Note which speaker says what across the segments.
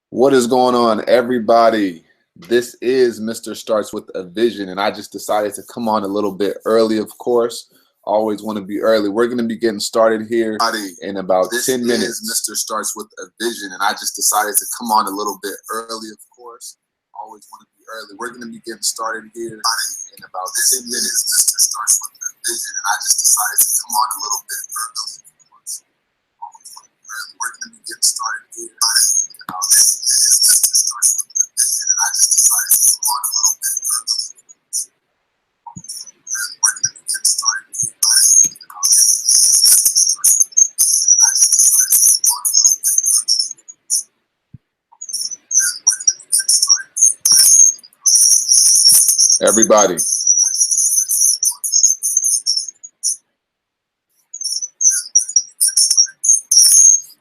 Speaker 1: What is going on, everybody? This is Mr. Starts with a Vision, and I just decided to come on a little bit early, of course. Always want to be early. We're going to be getting started here in about 10 minutes. This is Mr. Starts with a Vision, and I just decided to come on a little bit early, of course. Always want to be early. We're going to be getting started here in about 10 minutes. Mr. Starts with a Vision, and I just decided to come on a little bit early, of course. Always want to be early. We're going to be getting started here in about 10 minutes. Mr. Starts with a Vision, and I just decided to come on a little bit early. We're going to be getting started here in about 10 minutes. Mr. Starts with a Vision, and I just decided to come on a little bit early. We're going to be getting started here. Everybody.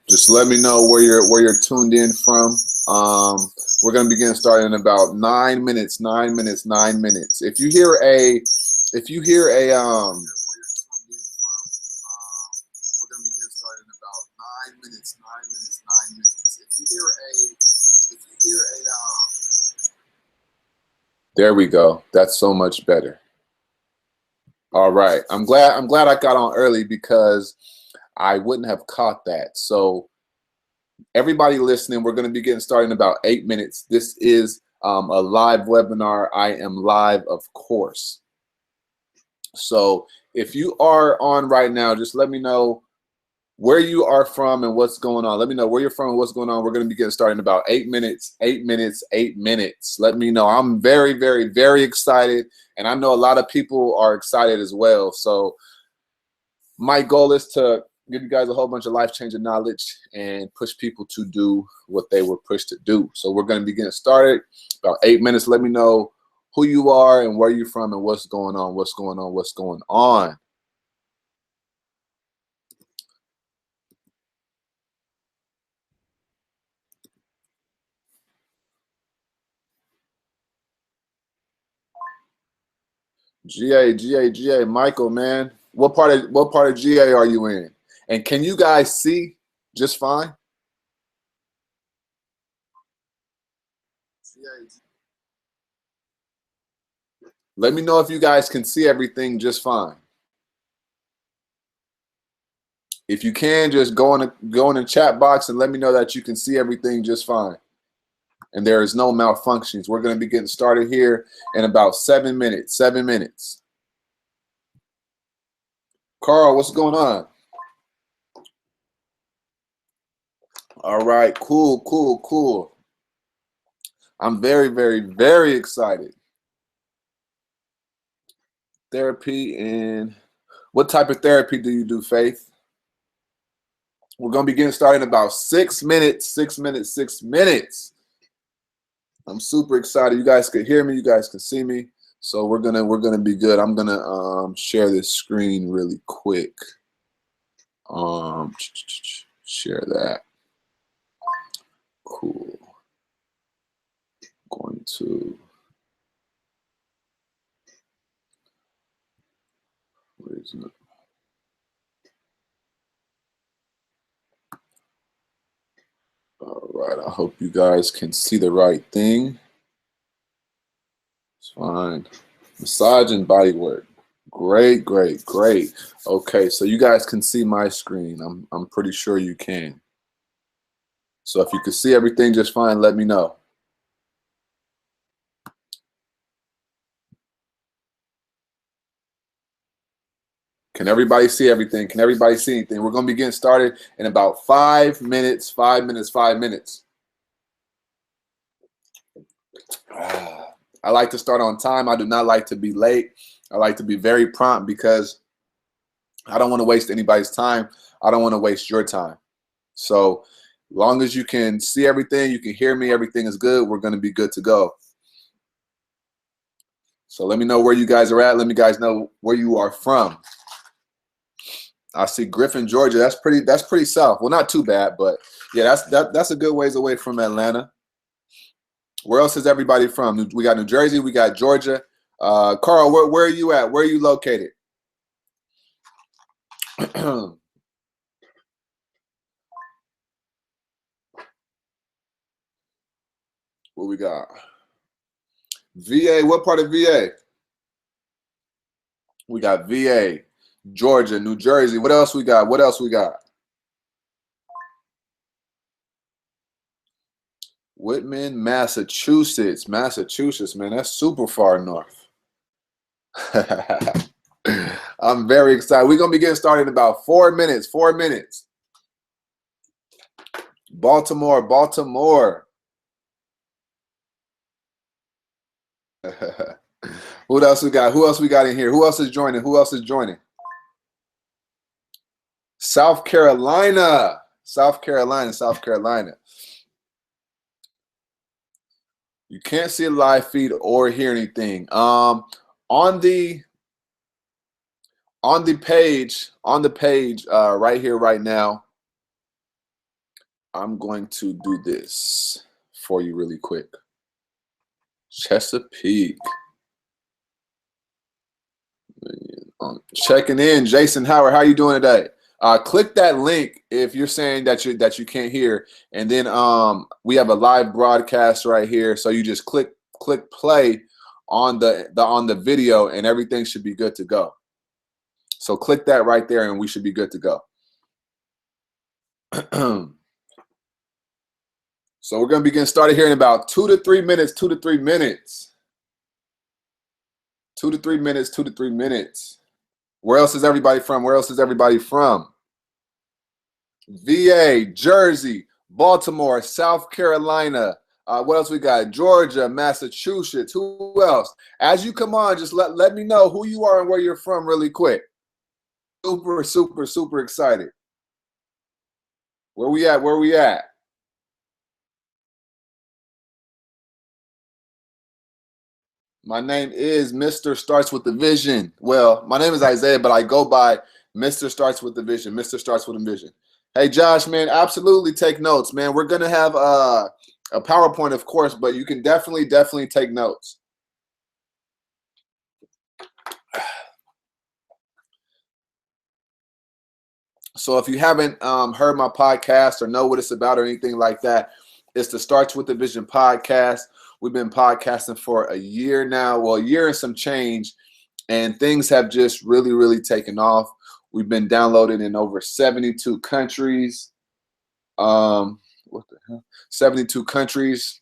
Speaker 1: Just let me know where you're tuned in from. We're gonna begin starting in about 9 minutes. 9 minutes. 9 minutes. If you hear a, we're gonna begin starting in about 9 minutes. 9 minutes. 9 minutes. If you hear a, there we go. That's so much better. All right. I'm glad I got on early because I wouldn't have caught that. So everybody listening, we're going to be getting started in about 8 minutes. This is a live webinar. I am live, of course. So if you are on right now, just let me know where you are from and what's going on. Let me know where you're from and what's going on. We're going to be getting started in about 8 minutes, 8 minutes, 8 minutes. Let me know. I'm very, very, very excited. And I know a lot of people are excited as well. So my goal is to give you guys a whole bunch of life-changing knowledge and push people to do what they were pushed to do. So we're going to be getting started about 8 minutes. Let me know who you are and where you're from and what's going on, what's going on, what's going on. GA, Michael, man. What part of GA are you in? And can you guys see just fine? Let me know if you guys can see everything just fine. If you can, just go in the chat box and let me know that you can see everything just fine. And there is no malfunctions. We're going to be getting started here in about 7 minutes. 7 minutes. Carl, what's going on? All right, cool, cool, cool. I'm very, very, very excited. Therapy, and what type of therapy do you do, Faith? We're going to be getting started in about 6 minutes. 6 minutes, 6 minutes. I'm super excited. You guys can hear me. You guys can see me. So we're gonna be good. I'm gonna share this screen really quick. Share that. Cool. Going to. Where is it? All right. I hope you guys can see the right thing. It's fine. Massage and body work. Great, great, great. Okay, so you guys can see my screen. I'm pretty sure you can. So if you can see everything just fine, let me know. Can everybody see everything? Can everybody see anything? We're going to be getting started in about 5 minutes, 5 minutes, 5 minutes. I like to start on time. I do not like to be late. I like to be very prompt because I don't want to waste anybody's time. I don't want to waste your time. So long as you can see everything, you can hear me, everything is good, we're going to be good to go. So let me know where you guys are at. Let me guys know where you are from. I see Griffin, Georgia. That's pretty south. Well, not too bad, but yeah, that's a good ways away from Atlanta. Where else is everybody from? We got New Jersey, we got Georgia. Carl, where are you at? Where are you located? What we got? VA. What part of VA? We got VA, Georgia, New Jersey. What else we got? What else we got? Whitman, Massachusetts. Massachusetts, man, that's super far north. I'm very excited. We're going to be getting started in about 4 minutes. 4 minutes. Baltimore, Baltimore. What else we got? Who else we got in here? Who else is joining? Who else is joining? South Carolina. South Carolina, South Carolina. You can't see a live feed or hear anything. On the page, right here, right now, I'm going to do this for you really quick. Chesapeake. Checking in, Jason Howard. How you doing today? Click that link if you're saying that you can't hear, and then we have a live broadcast right here. So you just click play on the video, and everything should be good to go. So click that right there, and we should be good to go. So we're gonna be getting started here in about 2 to 3 minutes. 2 to 3 minutes. 2 to 3 minutes. 2 to 3 minutes. Where else is everybody from? Where else is everybody from? VA, Jersey, Baltimore, South Carolina. What else we got? Georgia, Massachusetts. Who else? As you come on, just let me know who you are and where you're from really quick. Super, super, super excited. Where we at? Where we at? My name is Mr. Starts with the Vision. Well, my name is Isaiah, but I go by Mr. Starts with the Vision. Mr. Starts with a Vision. Hey, Josh, man, absolutely take notes, man. We're going to have a PowerPoint, of course, but you can definitely take notes. So if you haven't heard my podcast or know what it's about or anything like that, it's the Starts with the Vision podcast. We've been podcasting for a year now, well, a year and some change, and things have just really, really taken off. We've been downloaded in over 72 countries. What the hell? 72 countries.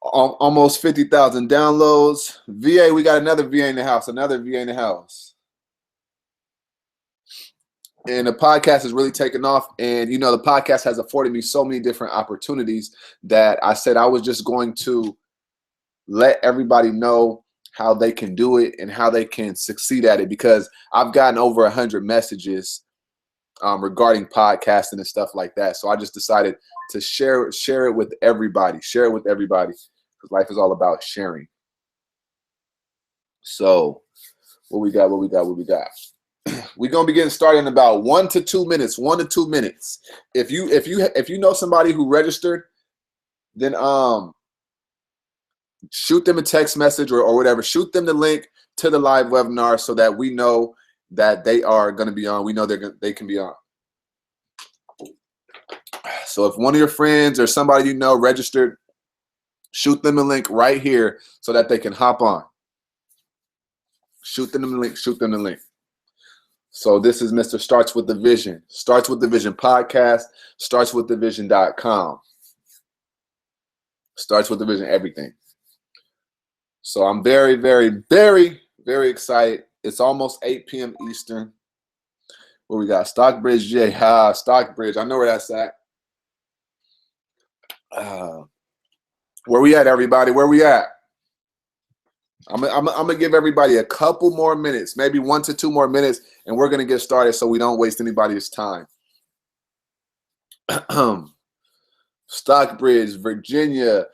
Speaker 1: Almost 50,000 downloads. VA, we got another VA in the house. Another VA in the house. And the podcast has really taken off. And, you know, the podcast has afforded me so many different opportunities that I said I was just going to let everybody know how they can do it and how they can succeed at it, because I've gotten over 100 messages regarding podcasting and stuff like that. So I just decided to share it with everybody. Share it with everybody, because life is all about sharing. So what we got? We're gonna be getting started in about 1 to 2 minutes. 1 to 2 minutes. If you know somebody who registered, then shoot them a text message or whatever. Shoot them the link to the live webinar so that we know that they are going to be on. We know they can be on. So if one of your friends or somebody you know registered, shoot them a link right here so that they can hop on. Shoot them the link. Shoot them the link. So this is Mr. Starts with the Vision. Starts with the Vision podcast. Startswiththevision.com. Starts with the Vision everything. So I'm very, very, very, very excited. It's almost 8 p.m. Eastern. Where we got Stockbridge, GA. Stockbridge. I know where that's at. Where we at, everybody? Where we at? I'm gonna give everybody a couple more minutes, maybe 1 to 2 more minutes, and we're gonna get started so we don't waste anybody's time. Stockbridge, Virginia,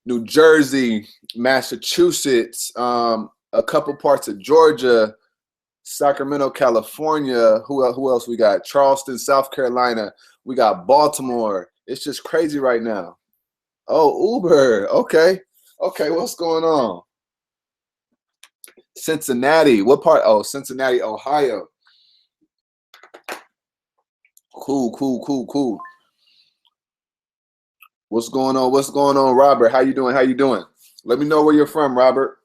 Speaker 1: New Jersey, Massachusetts, a couple parts of Georgia, Sacramento, California. Who else we got? Charleston, South Carolina. We got Baltimore. It's just crazy right now. Oh, Uber. Okay. What's going on? Cincinnati. What part? Oh, Cincinnati, Ohio. Cool. What's going on? What's going on, Robert? How you doing? How you doing? Let me know where you're from, Robert.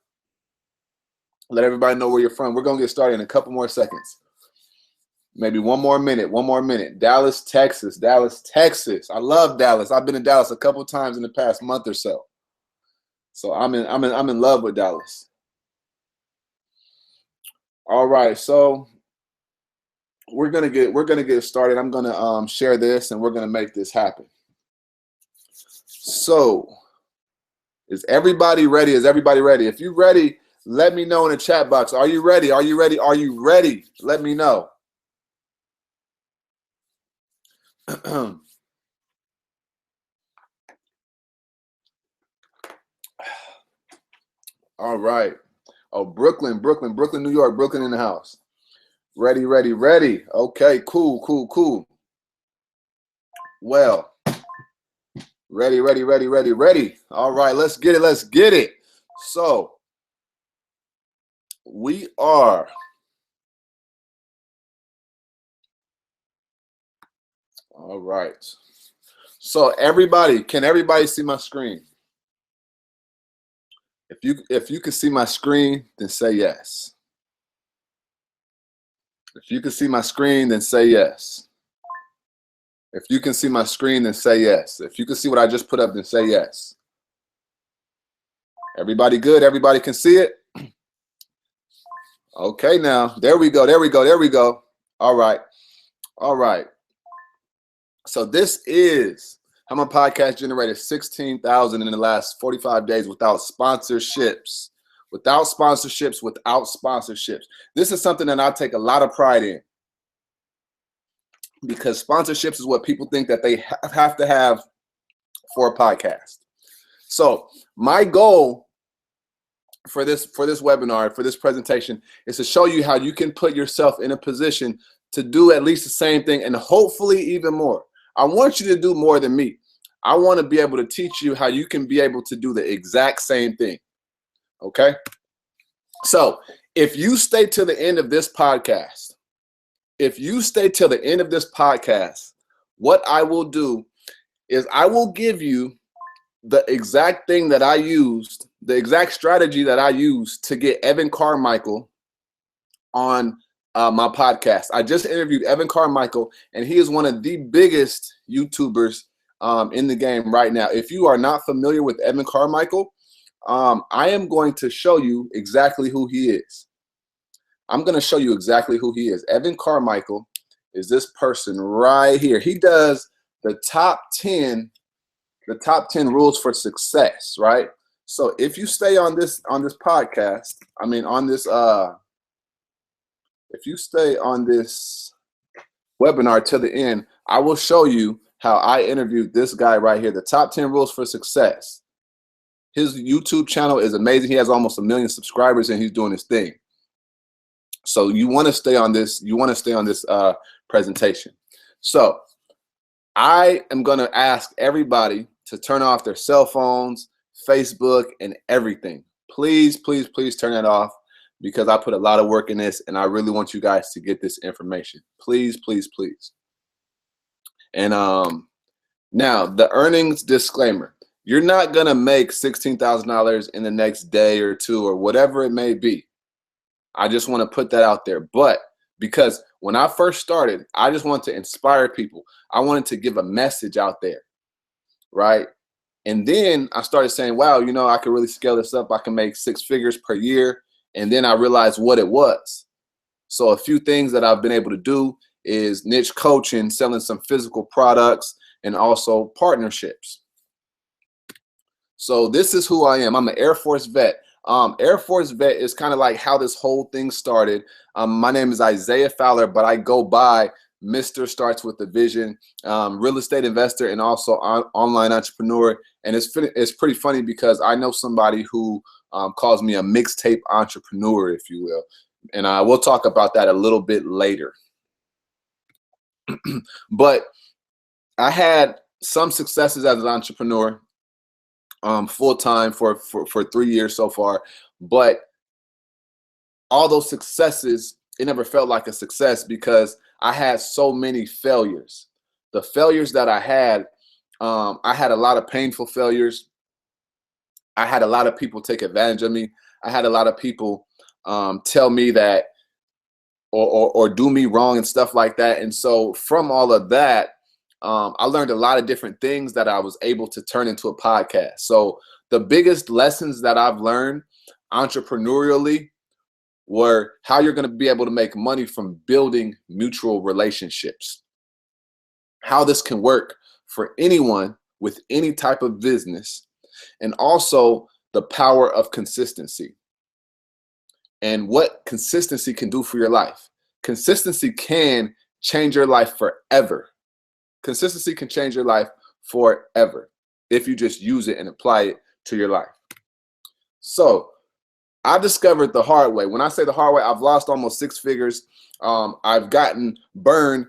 Speaker 1: Let everybody know where you're from. We're going to get started in a couple more seconds. Maybe one more minute. Dallas, Texas. Dallas, Texas. I love Dallas. I've been in Dallas a couple times in the past month or so. So I'm in love with Dallas. All right, so we're gonna get started. I'm gonna share this, and we're gonna make this happen. So, is everybody ready? Is everybody ready? If you're ready, let me know in the chat box. Are you ready? Are you ready? Are you ready? Let me know. All right. Oh, Brooklyn, New York, Brooklyn in the house. Ready. Okay, cool. Well, ready. All right, let's get it. So, we are all right. So everybody, can everybody see my screen? If you can see my screen, then say yes. If you can see my screen, then say yes. If you can see my screen, then say yes. If you can see what I just put up, then say yes. Everybody good? Everybody can see it? Okay, now. There we go. All right. So this is how my podcast generated 16,000 in the last 45 days without sponsorships. Without sponsorships. This is something that I take a lot of pride in, because sponsorships is what people think that they have to have for a podcast. So my goal for this webinar, for this presentation, is to show you how you can put yourself in a position to do at least the same thing, and hopefully even more. I want you to do more than me. I want to be able to teach you how you can be able to do the exact same thing. Okay? So if you stay to the end of this podcast, what I will do is I will give you the exact thing that I used, the exact strategy that I used to get Evan Carmichael on my podcast. I just interviewed Evan Carmichael, and he is one of the biggest YouTubers in the game right now. If you are not familiar with Evan Carmichael, I am going to show you exactly who he is. Evan Carmichael is this person right here. He does the top 10 rules for success, right? So if you stay on this podcast, if you stay on this webinar to the end, I will show you how I interviewed this guy right here, the top 10 rules for success. His YouTube channel is amazing. He has almost 1 million subscribers, and he's doing his thing. So you want to stay on this. Presentation. So I am going to ask everybody to turn off their cell phones, Facebook, and everything. Please turn that off, because I put a lot of work in this, and I really want you guys to get this information. Please. And now the earnings disclaimer. You're not going to make $16,000 in the next day or two or whatever it may be. I just want to put that out there. But because when I first started, I just wanted to inspire people. I wanted to give a message out there, right? And then I started saying, wow, I could really scale this up. I can make 6 figures per year. And then I realized what it was. So a few things that I've been able to do is niche coaching, selling some physical products, and also partnerships. So this is who I am. I'm an Air Force vet. Air Force vet is kind of like how this whole thing started. My name is Isaiah Fowler, but I go by Mr. Starts with a Vision, real estate investor, and also online entrepreneur. And it's pretty funny because I know somebody who calls me a mixtape entrepreneur, if you will. And we'll talk about that a little bit later. But I had some successes as an entrepreneur, full-time for 3 years so far. But all those successes, it never felt like a success because I had so many failures. The failures that I had I had a lot of painful failures. I had a lot of people take advantage of me. I had a lot of people tell me that or do me wrong and stuff like that. And so from all of that, I learned a lot of different things that I was able to turn into a podcast. So the biggest lessons that I've learned entrepreneurially were how you're going to be able to make money from building mutual relationships, how this can work for anyone with any type of business, and also the power of consistency and what consistency can do for your life. Consistency can change your life forever. Consistency can change your life forever if you just use it and apply it to your life. So I discovered the hard way. When I say the hard way, I've lost almost 6 figures. I've gotten burned.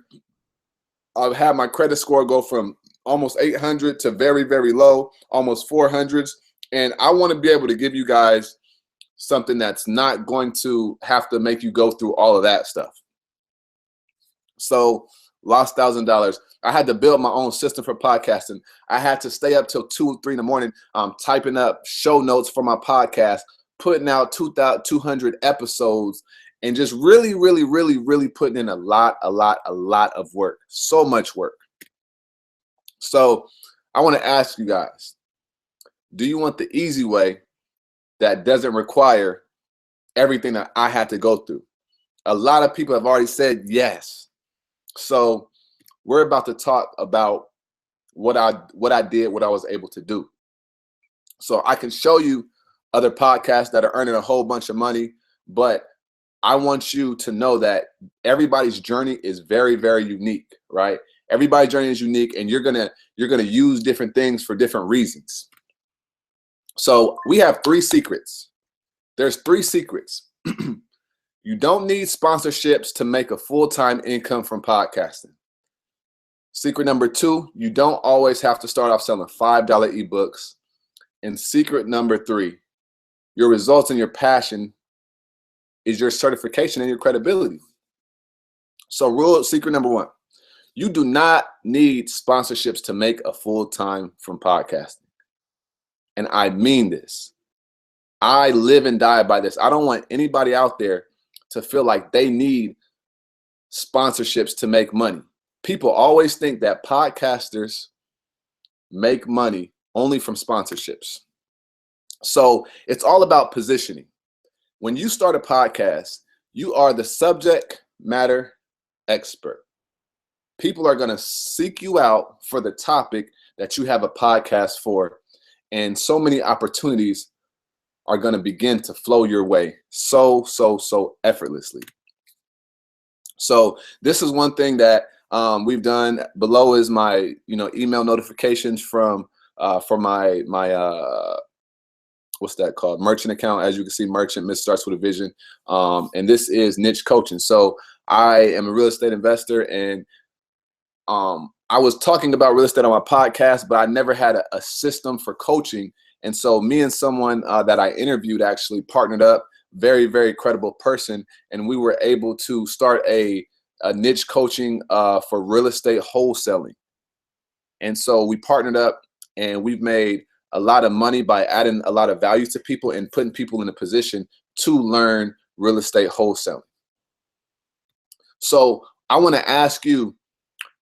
Speaker 1: I've had my credit score go from almost 800 to very, very low, almost 400s. And I want to be able to give you guys something that's not going to have to make you go through all of that stuff. So lost $1,000. I had to build my own system for podcasting. I had to stay up till 2 or 3 in the morning, typing up show notes for my podcast, putting out 200 episodes, and just really, really, really, really putting in a lot of work. So much work. So I want to ask you guys, do you want the easy way that doesn't require everything that I had to go through? A lot of people have already said yes. So we're about to talk about what I did, what I was able to do. So I can show you other podcasts that are earning a whole bunch of money, but I want you to know that everybody's journey is very, very unique, right? Everybody's journey is unique, and you're gonna use different things for different reasons. So we have 3 secrets. There's 3 secrets. You don't need sponsorships to make a full-time income from podcasting. Secret number 2, you don't always have to start off selling $5 ebooks. And secret number 3, your results and your passion is your certification and your credibility. So secret number 1, you do not need sponsorships to make a full-time from podcasting. And I mean this. I live and die by this. I don't want anybody out there to feel like they need sponsorships to make money. People always think that podcasters make money only from sponsorships. So it's all about positioning. When you start a podcast, you are the subject matter expert. People are going to seek you out for the topic that you have a podcast for, and so many opportunities are going to begin to flow your way so effortlessly. So this is one thing that we've done. Below is my email notifications from for my what's that called, merchant account. As you can see, merchant starts with a vision, and this is niche coaching. So I am a real estate investor, and I was talking about real estate on my podcast, but I never had a system for coaching. And so me and someone that I interviewed actually partnered up, very, very credible person. And we were able to start a niche coaching for real estate wholesaling. And so we partnered up, and we've made a lot of money by adding a lot of value to people and putting people in a position to learn real estate wholesaling. So I want to ask you,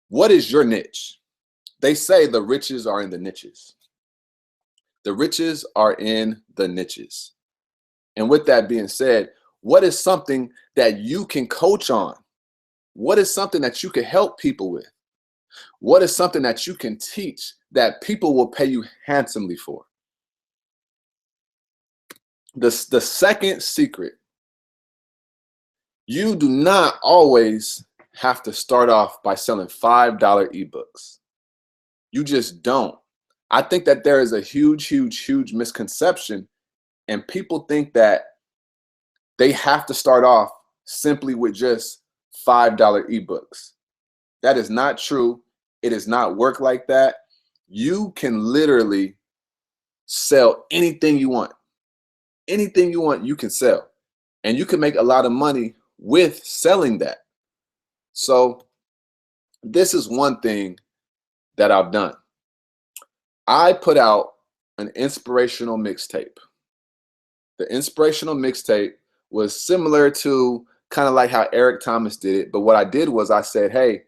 Speaker 1: what is your niche? They say the riches are in the niches. The riches are in the niches. And with that being said, what is something that you can coach on? What is something that you can help people with? What is something that you can teach that people will pay you handsomely for? The second secret, you do not always have to start off by selling $5 ebooks. You just don't. I think that there is a huge misconception, and people think that they have to start off simply with just $5 ebooks. That is not true. It does not work like that. You can literally sell anything you want. Anything you want, you can sell. And you can make a lot of money with selling that. So this is one thing that I've done. I put out an inspirational mixtape. The inspirational mixtape was similar to kind of like how Eric Thomas did it. But what I did was I said, hey,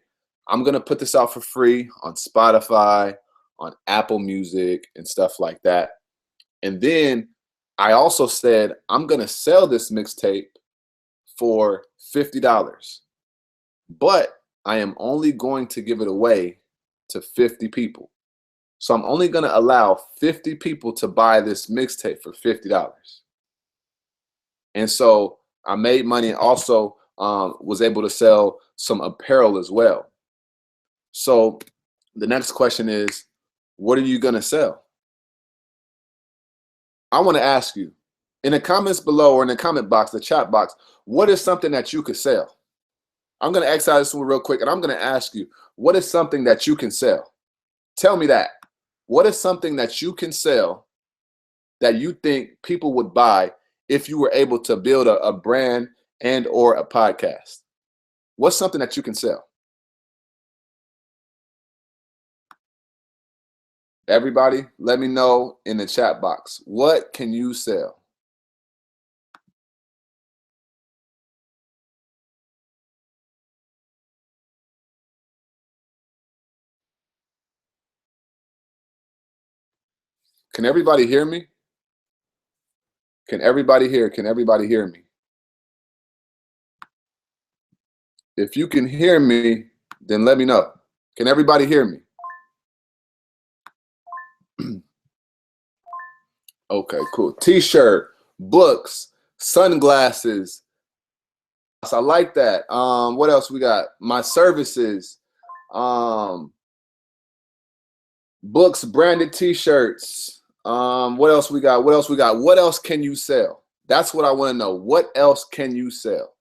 Speaker 1: I'm going to put this out for free on Spotify, on Apple Music, and stuff like that. And then I also said, I'm going to sell this mixtape for $50. But I am only going to give it away to 50 people. So I'm only going to allow 50 people to buy this mixtape for $50. And so I made money and also was able to sell some apparel as well. So the next question is, what are you going to sell? I want to ask you in the comments below or in the comment box, the chat box, what is something that you could sell? I'm going to exercise this one real quick and I'm going to ask you, what is something that you can sell? Tell me that. What is something that you can sell that you think people would buy if you were able to build a brand and or a podcast? What's something that you can sell? Everybody, let me know in the chat box. What can you sell? Can everybody hear me? Can everybody hear? Can everybody hear me? If you can hear me, then let me know. Can everybody hear me? Okay, cool. T-shirt, books, sunglasses. I like that. What else we got? My services, books, branded T-shirts. What else we got? What else we got? What else can you sell? That's what I want to know. What else can you sell?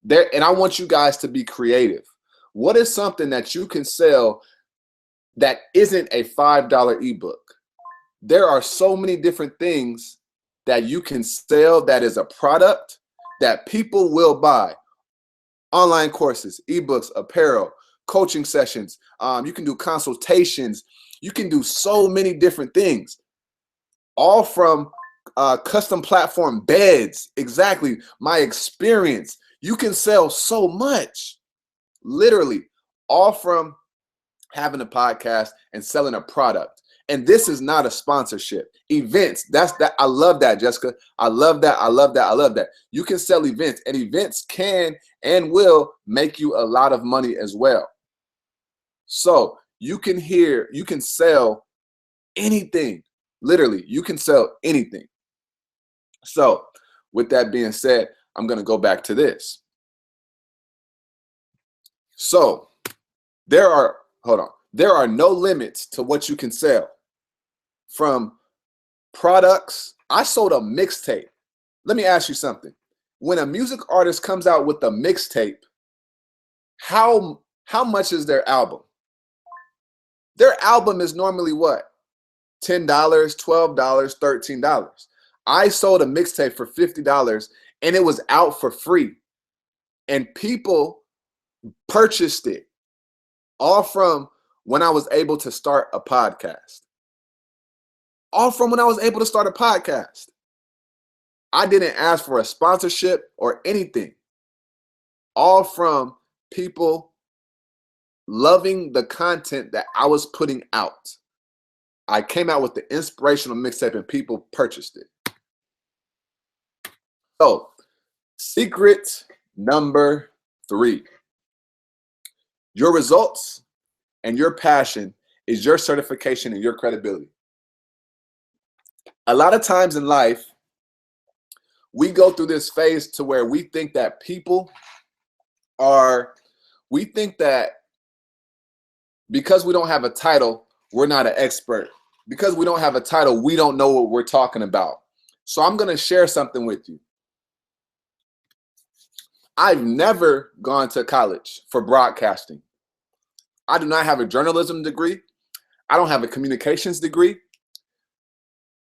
Speaker 1: There, and I want you guys to be creative. What is something that you can sell that isn't a $5 ebook? There are so many different things that you can sell that is a product that people will buy. Online courses, ebooks, apparel, coaching sessions. You can do consultations. You can do so many different things, all from custom platform beds. Exactly. My experience. You can sell so much, literally, all from having a podcast and selling a product. And this is not a sponsorship. Events, that's that. I love that, Jessica. I love that. I love that. I love that. You can sell events, and events can and will make you a lot of money as well. So you can sell anything. Literally, you can sell anything. So with that being said, I'm going to go back to this. So there are no limits to what you can sell. From products, I sold a mixtape. Let me ask you something. When a music artist comes out with a mixtape, how much is their album? Their album is normally what? $10, $12, $13. I sold a mixtape for $50 and it was out for free. And people purchased it, all from when I was able to start a podcast. All from when I was able to start a podcast. I didn't ask for a sponsorship or anything. All from people loving the content that I was putting out. I came out with the inspirational mixtape and people purchased it. So, secret number 3. Your results and your passion is your certification and your credibility. A lot of times in life, we go through this phase to where we think that we think that because we don't have a title, we're not an expert. Because we don't have a title, we don't know what we're talking about. So I'm going to share something with you. I've never gone to college for broadcasting. I do not have a journalism degree. I don't have a communications degree.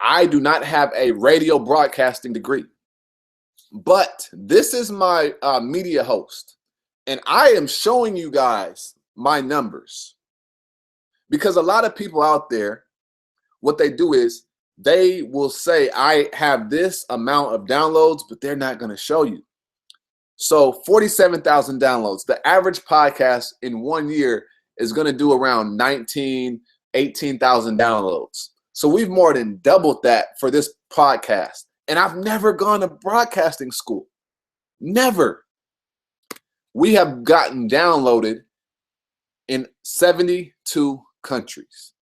Speaker 1: I do not have a radio broadcasting degree. But this is my media host. And I am showing you guys my numbers. Because a lot of people out there what they do is they will say, I have this amount of downloads, but they're not going to show you. So 47,000 downloads. The average podcast in 1 year is going to do around 18,000 downloads. So we've more than doubled that for this podcast. And I've never gone to broadcasting school. Never. We have gotten downloaded in 72 countries.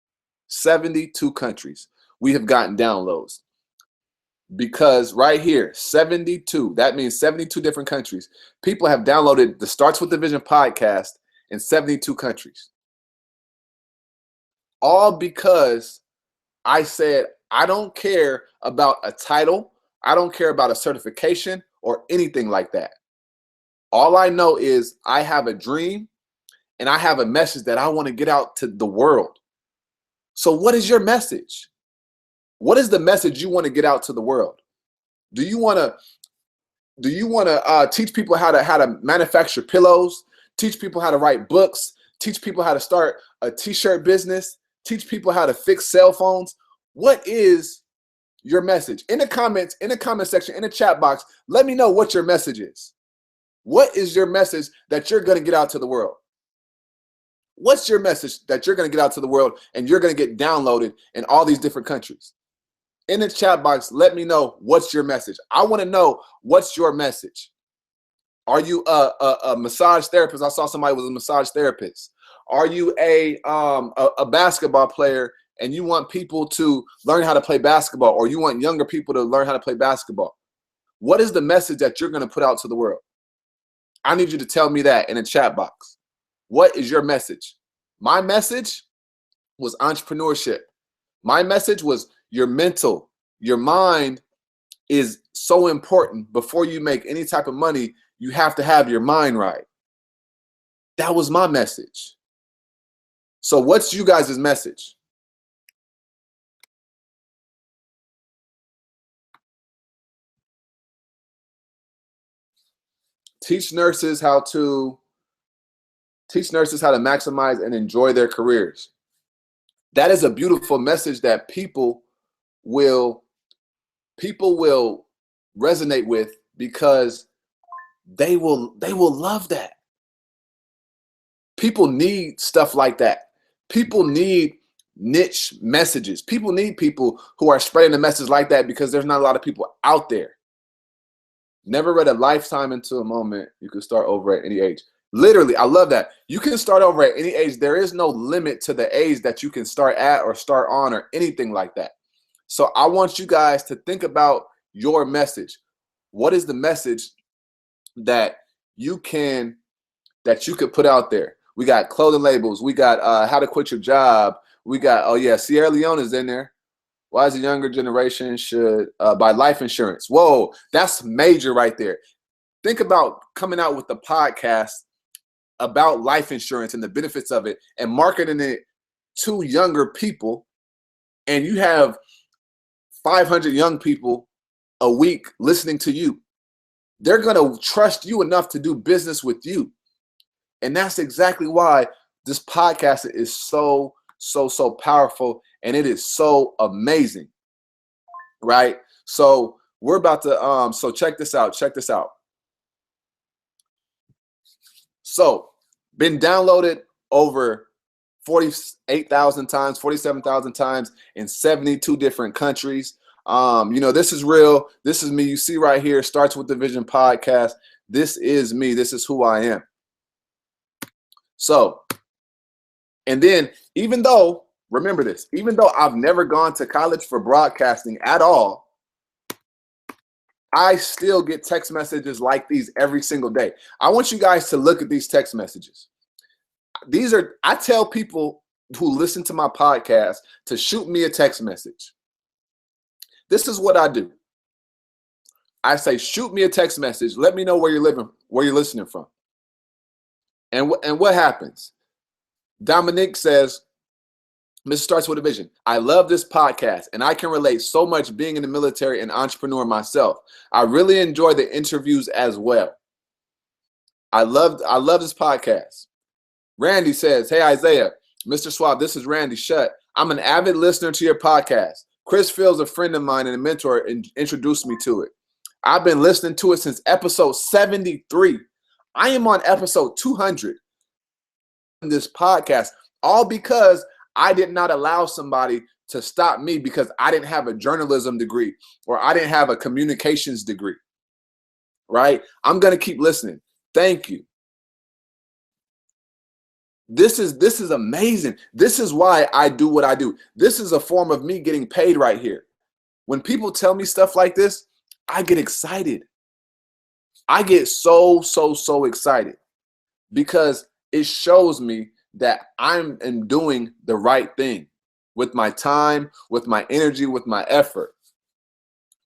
Speaker 1: 72 countries. We have gotten downloads. Because right here, 72, that means 72 different countries. People have downloaded the Starts with the Vision podcast in 72 countries. All because I said, I don't care about a title. I don't care about a certification or anything like that. All I know is I have a dream and I have a message that I want to get out to the world. So what is your message? What is the message you want to get out to the world? Do you want to teach people how to manufacture pillows, teach people how to write books, teach people how to start a t-shirt business, teach people how to fix cell phones? What is your message? In the comment section, in the chat box, let me know what your message is. What is your message that you're going to get out to the world? What's your message that you're going to get out to the world and you're going to get downloaded in all these different countries? In the chat box, let me know what's your message. I want to know what's your message. Are you a massage therapist? I saw somebody was a massage therapist. Are you a basketball player and you want people to learn how to play basketball, or you want younger people to learn how to play basketball? What is the message that you're going to put out to the world? I need you to tell me that in the chat box. What is your message? My message was entrepreneurship. My message was your mental, your mind is so important. Before you make any type of money, you have to have your mind right. That was my message. So what's you guys' message? Teach nurses how to maximize and enjoy their careers. That is a beautiful message that people will resonate with, because they will love that. People need stuff like that. People need niche messages. People need people who are spreading the message like that, because there's not a lot of people out there. Never read a lifetime into a moment. You can start over at any age. Literally, I love that. You can start over at any age. There is no limit to the age that you can start at or start on or anything like that. So I want you guys to think about your message. What is the message that you could put out there? We got clothing labels. We got how to quit your job. We got, oh yeah, Sierra Leone is in there. Why is the younger generation should buy life insurance? Whoa, that's major right there. Think about coming out with the podcast about life insurance and the benefits of it and marketing it to younger people, and you have 500 young people a week listening to you. They're going to trust you enough to do business with you. And that's exactly why this podcast is so powerful, and it is so amazing, right? So we're about to, so check this out. So been downloaded over 48,000 times, 47,000 times in 72 different countries. This is real. This is me. You see right here, Starts with the Vision podcast. This is me. This is who I am. So, and then remember this, even though I've never gone to college for broadcasting at all, I still get text messages like these every single day. I want you guys to look at these text messages. I tell people who listen to my podcast to shoot me a text message. This is what I do. I say, shoot me a text message. Let me know where you're listening from. And what happens? Dominique says, Mr. Starts with a Vision, I love this podcast, and I can relate so much being in the military and entrepreneur myself. I really enjoy the interviews as well. I love this podcast. Randy says, hey, Isaiah, Mr. Swab, this is Randy Shutt. I'm an avid listener to your podcast. Chris Fields, a friend of mine and a mentor, introduced me to it. I've been listening to it since episode 73. I am on episode 200 in this podcast, all because I did not allow somebody to stop me because I didn't have a journalism degree or I didn't have a communications degree, right? I'm going to keep listening. Thank you. This is amazing. This is why I do what I do. This is a form of me getting paid right here. When people tell me stuff like this, I get excited. I get so excited because it shows me that I'm doing the right thing with my time, with my energy, with my effort.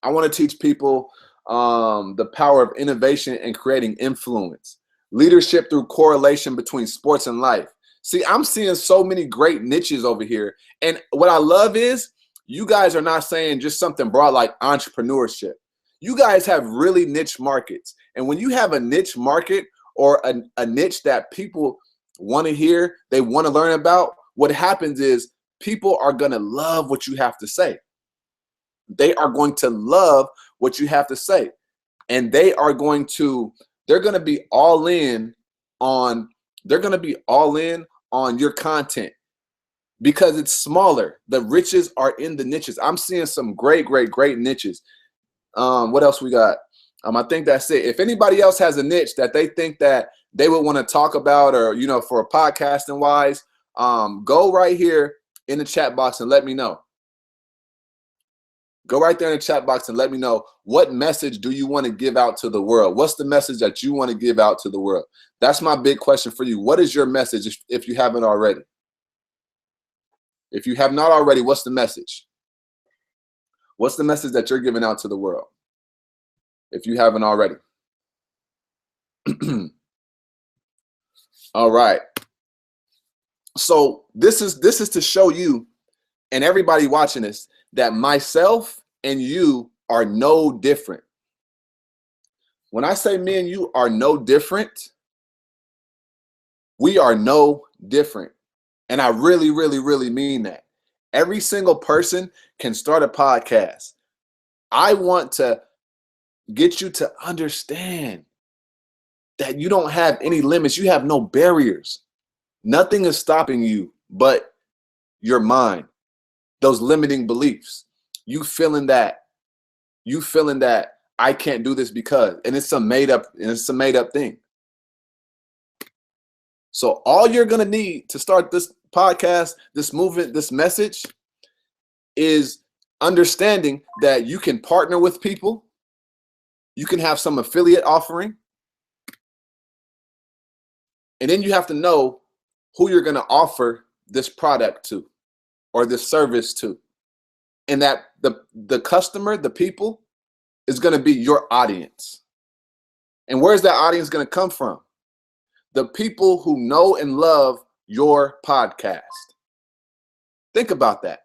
Speaker 1: I want to teach people the power of innovation and creating influence. Leadership through correlation between sports and life. See, I'm seeing so many great niches over here. And what I love is you guys are not saying just something broad like entrepreneurship. You guys have really niche markets. And when you have a niche market or a niche that people want to hear, they want to learn about, what happens is people are going to love what you have to say. They are going to love what you have to say. And they're going to be all in on your content because it's smaller. The riches are in the niches. I'm seeing some great niches. What else we got? I think that's it. If anybody else has a niche that they think that they would want to talk about or, for a podcasting wise, go right here in the chat box and let me know. Go right there in the chat box and let me know what message do you want to give out to the world? What's the message that you want to give out to the world? That's my big question for you. What is your message if you haven't already? If you have not already, what's the message? What's the message that you're giving out to the world? If you haven't already. All right. So this is to show you and everybody watching this that myself and you are no different. When I say me and you are no different, we are no different. And I really mean that. Every single person can start a podcast. I want to get you to understand that you don't have any limits. You have no barriers. Nothing is stopping you but your mind. Those limiting beliefs. You feeling that I can't do this because, and it's a made up thing. So all you're going to need to start this podcast, this movement, this message is understanding that you can partner with people. You can have some affiliate offering. And then you have to know who you're going to offer this product to or this service to. And that the customer, the people, is going to be your audience. And where's that audience going to come from? The people who know and love your podcast. Think about that.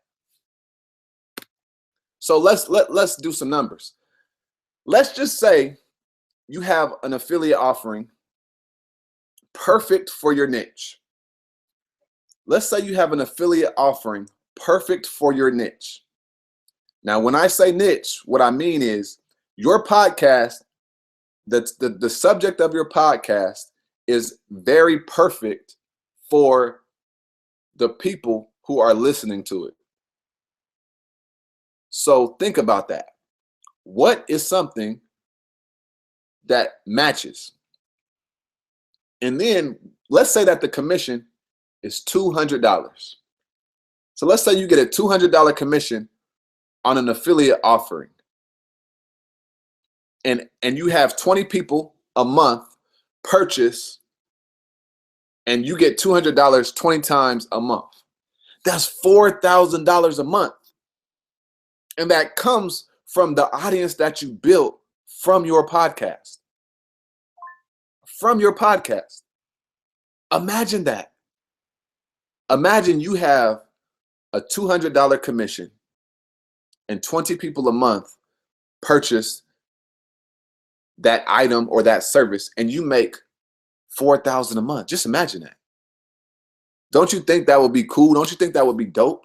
Speaker 1: So let's do some numbers. Let's just say you have an affiliate offering perfect for your niche. Let's say you have an affiliate offering perfect for your niche. Now, when I say niche, what I mean is your podcast, the subject of your podcast is very perfect for the people who are listening to it. So think about that. What is something that matches? And then let's say that the commission is $200. So let's say you get a $200 commission on an affiliate offering. And you have 20 people a month purchase and you get $200 20 times a month. That's $4,000 a month. And that comes from the audience that you built from your podcast. From your podcast. Imagine that. Imagine you have a $200 commission and 20 people a month purchase that item or that service and you make $4,000 a month. Just imagine that. Don't you think that would be cool? Don't you think that would be dope?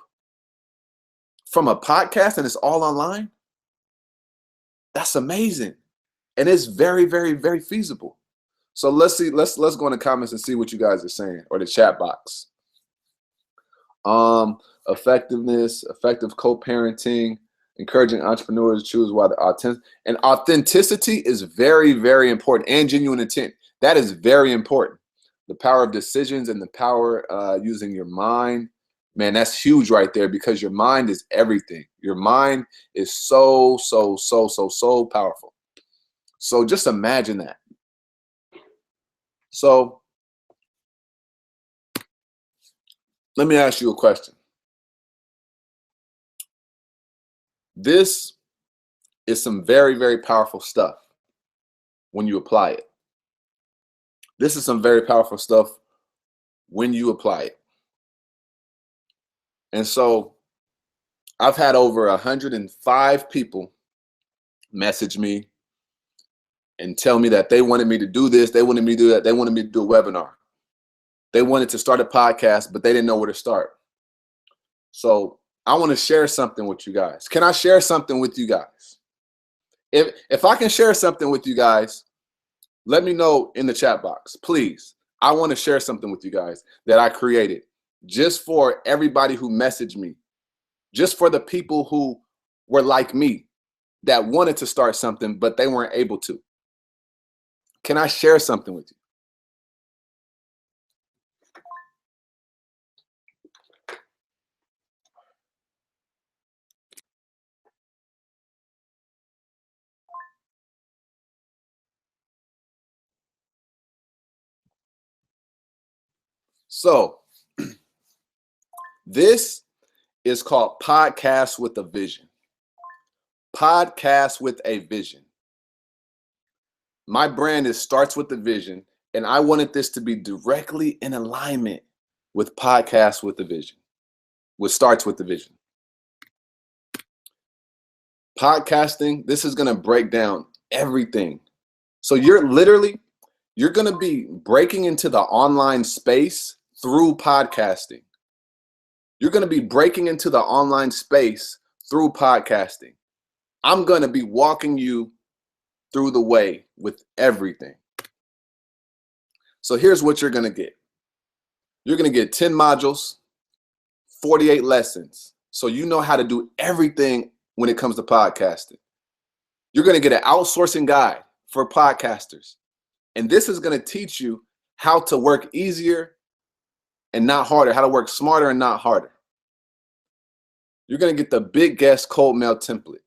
Speaker 1: From a podcast and it's all online? That's amazing. And it's very, very, very feasible. So let's see, let's go in the comments and see what you guys are saying, or the chat box. Effectiveness, effective co-parenting, encouraging entrepreneurs to choose why the authenticity is very, very important, and genuine intent. That is very important. The power of decisions and the power using your mind, man, that's huge right there, because your mind is everything. Your mind is so powerful. So just imagine that. So let me ask you a question. This is some very, very powerful stuff when you apply it. This is some very powerful stuff when you apply it. And so I've had over 105 people message me and tell me that they wanted me to do this, they wanted me to do that, they wanted me to do a webinar. They wanted to start a podcast, but they didn't know where to start. So I want to share something with you guys. Can I share something with you guys? If I can share something with you guys, let me know in the chat box, please. I want to share something with you guys that I created just for everybody who messaged me, just for the people who were like me, that wanted to start something, but they weren't able to. Can I share something with you? So this is called Podcast with a Vision. Podcast with a Vision. My brand starts with the vision, and I wanted this to be directly in alignment with Podcast with the Vision, which starts with the vision. Podcasting, this is going to break down everything. So you're going to be breaking into the online space through podcasting. You're going to be breaking into the online space through podcasting. I'm going to be walking you through the way with everything. So here's what you're going to get. You're going to get 10 modules, 48 lessons. So you know how to do everything when it comes to podcasting. You're going to get an outsourcing guide for podcasters. And this is going to teach you how to work easier and not harder, how to work smarter and not harder. You're going to get the big guest cold mail template.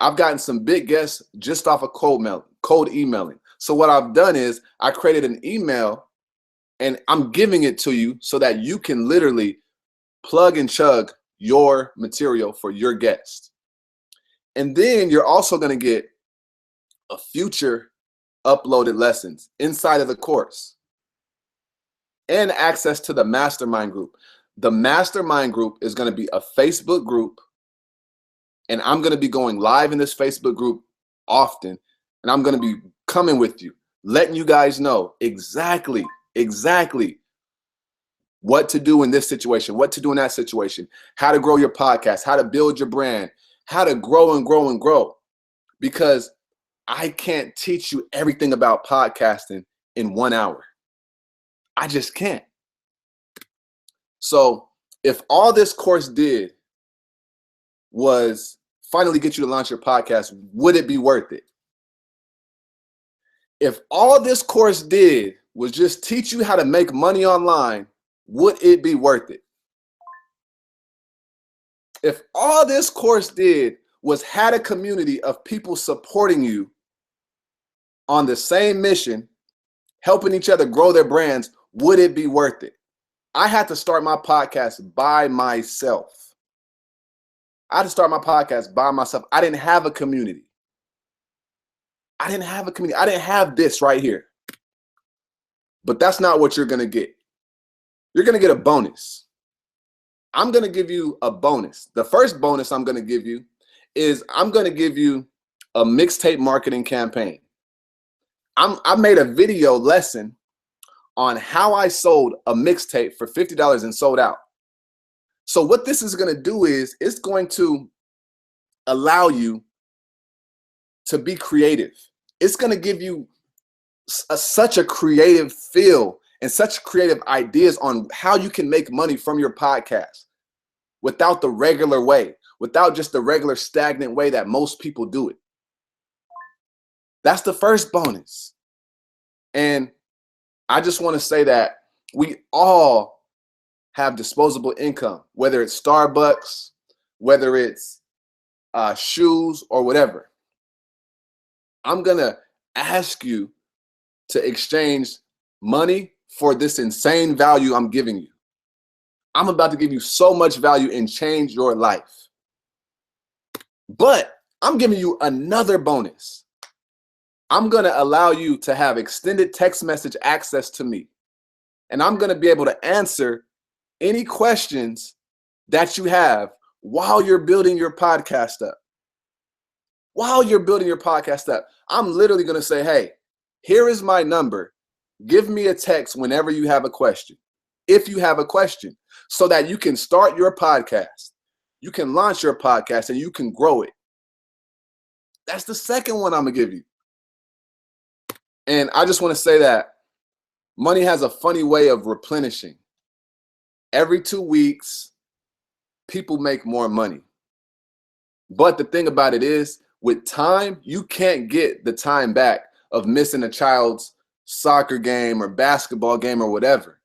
Speaker 1: I've gotten some big guests just off of cold emailing. So what I've done is I created an email and I'm giving it to you so that you can literally plug and chug your material for your guest. And then you're also going to get a future uploaded lessons inside of the course and access to the mastermind group. The mastermind group is going to be a Facebook group, and I'm going to be going live in this Facebook group often, and I'm going to be coming with you, letting you guys know exactly what to do in this situation, what to do in that situation, how to grow your podcast, how to build your brand, how to grow and grow and grow. Because I can't teach you everything about podcasting in 1 hour. I just can't. So if all this course did was finally get you to launch your podcast, would it be worth it? If all this course did was just teach you how to make money online, would it be worth it? If all this course did was had a community of people supporting you on the same mission, helping each other grow their brands, would it be worth it? I had to start my podcast by myself. I didn't have a community. I didn't have this right here. But that's not what you're going to get. You're going to get a bonus. I'm going to give you a bonus. The first bonus I'm going to give you is I'm going to give you a mixtape marketing campaign. I made a video lesson on how I sold a mixtape for $50 and sold out. So what this is going to do is it's going to allow you to be creative. It's going to give you such a creative feel and such creative ideas on how you can make money from your podcast without the regular way, without just the regular stagnant way that most people do it. That's the first bonus. And I just want to say that we all have disposable income, whether it's Starbucks, whether it's shoes or whatever. I'm going to ask you to exchange money for this insane value I'm giving you. I'm about to give you so much value and change your life. But I'm giving you another bonus. I'm going to allow you to have extended text message access to me. And I'm going to be able to answer any questions that you have while you're building your podcast up. While you're building your podcast up, I'm literally going to say, hey, here is my number. Give me a text whenever you have a question. If you have a question, so that you can start your podcast, you can launch your podcast, and you can grow it. That's the second one I'm going to give you. And I just want to say that money has a funny way of replenishing. Every 2 weeks, people make more money. But the thing about it is, with time, you can't get the time back of missing a child's soccer game or basketball game or whatever.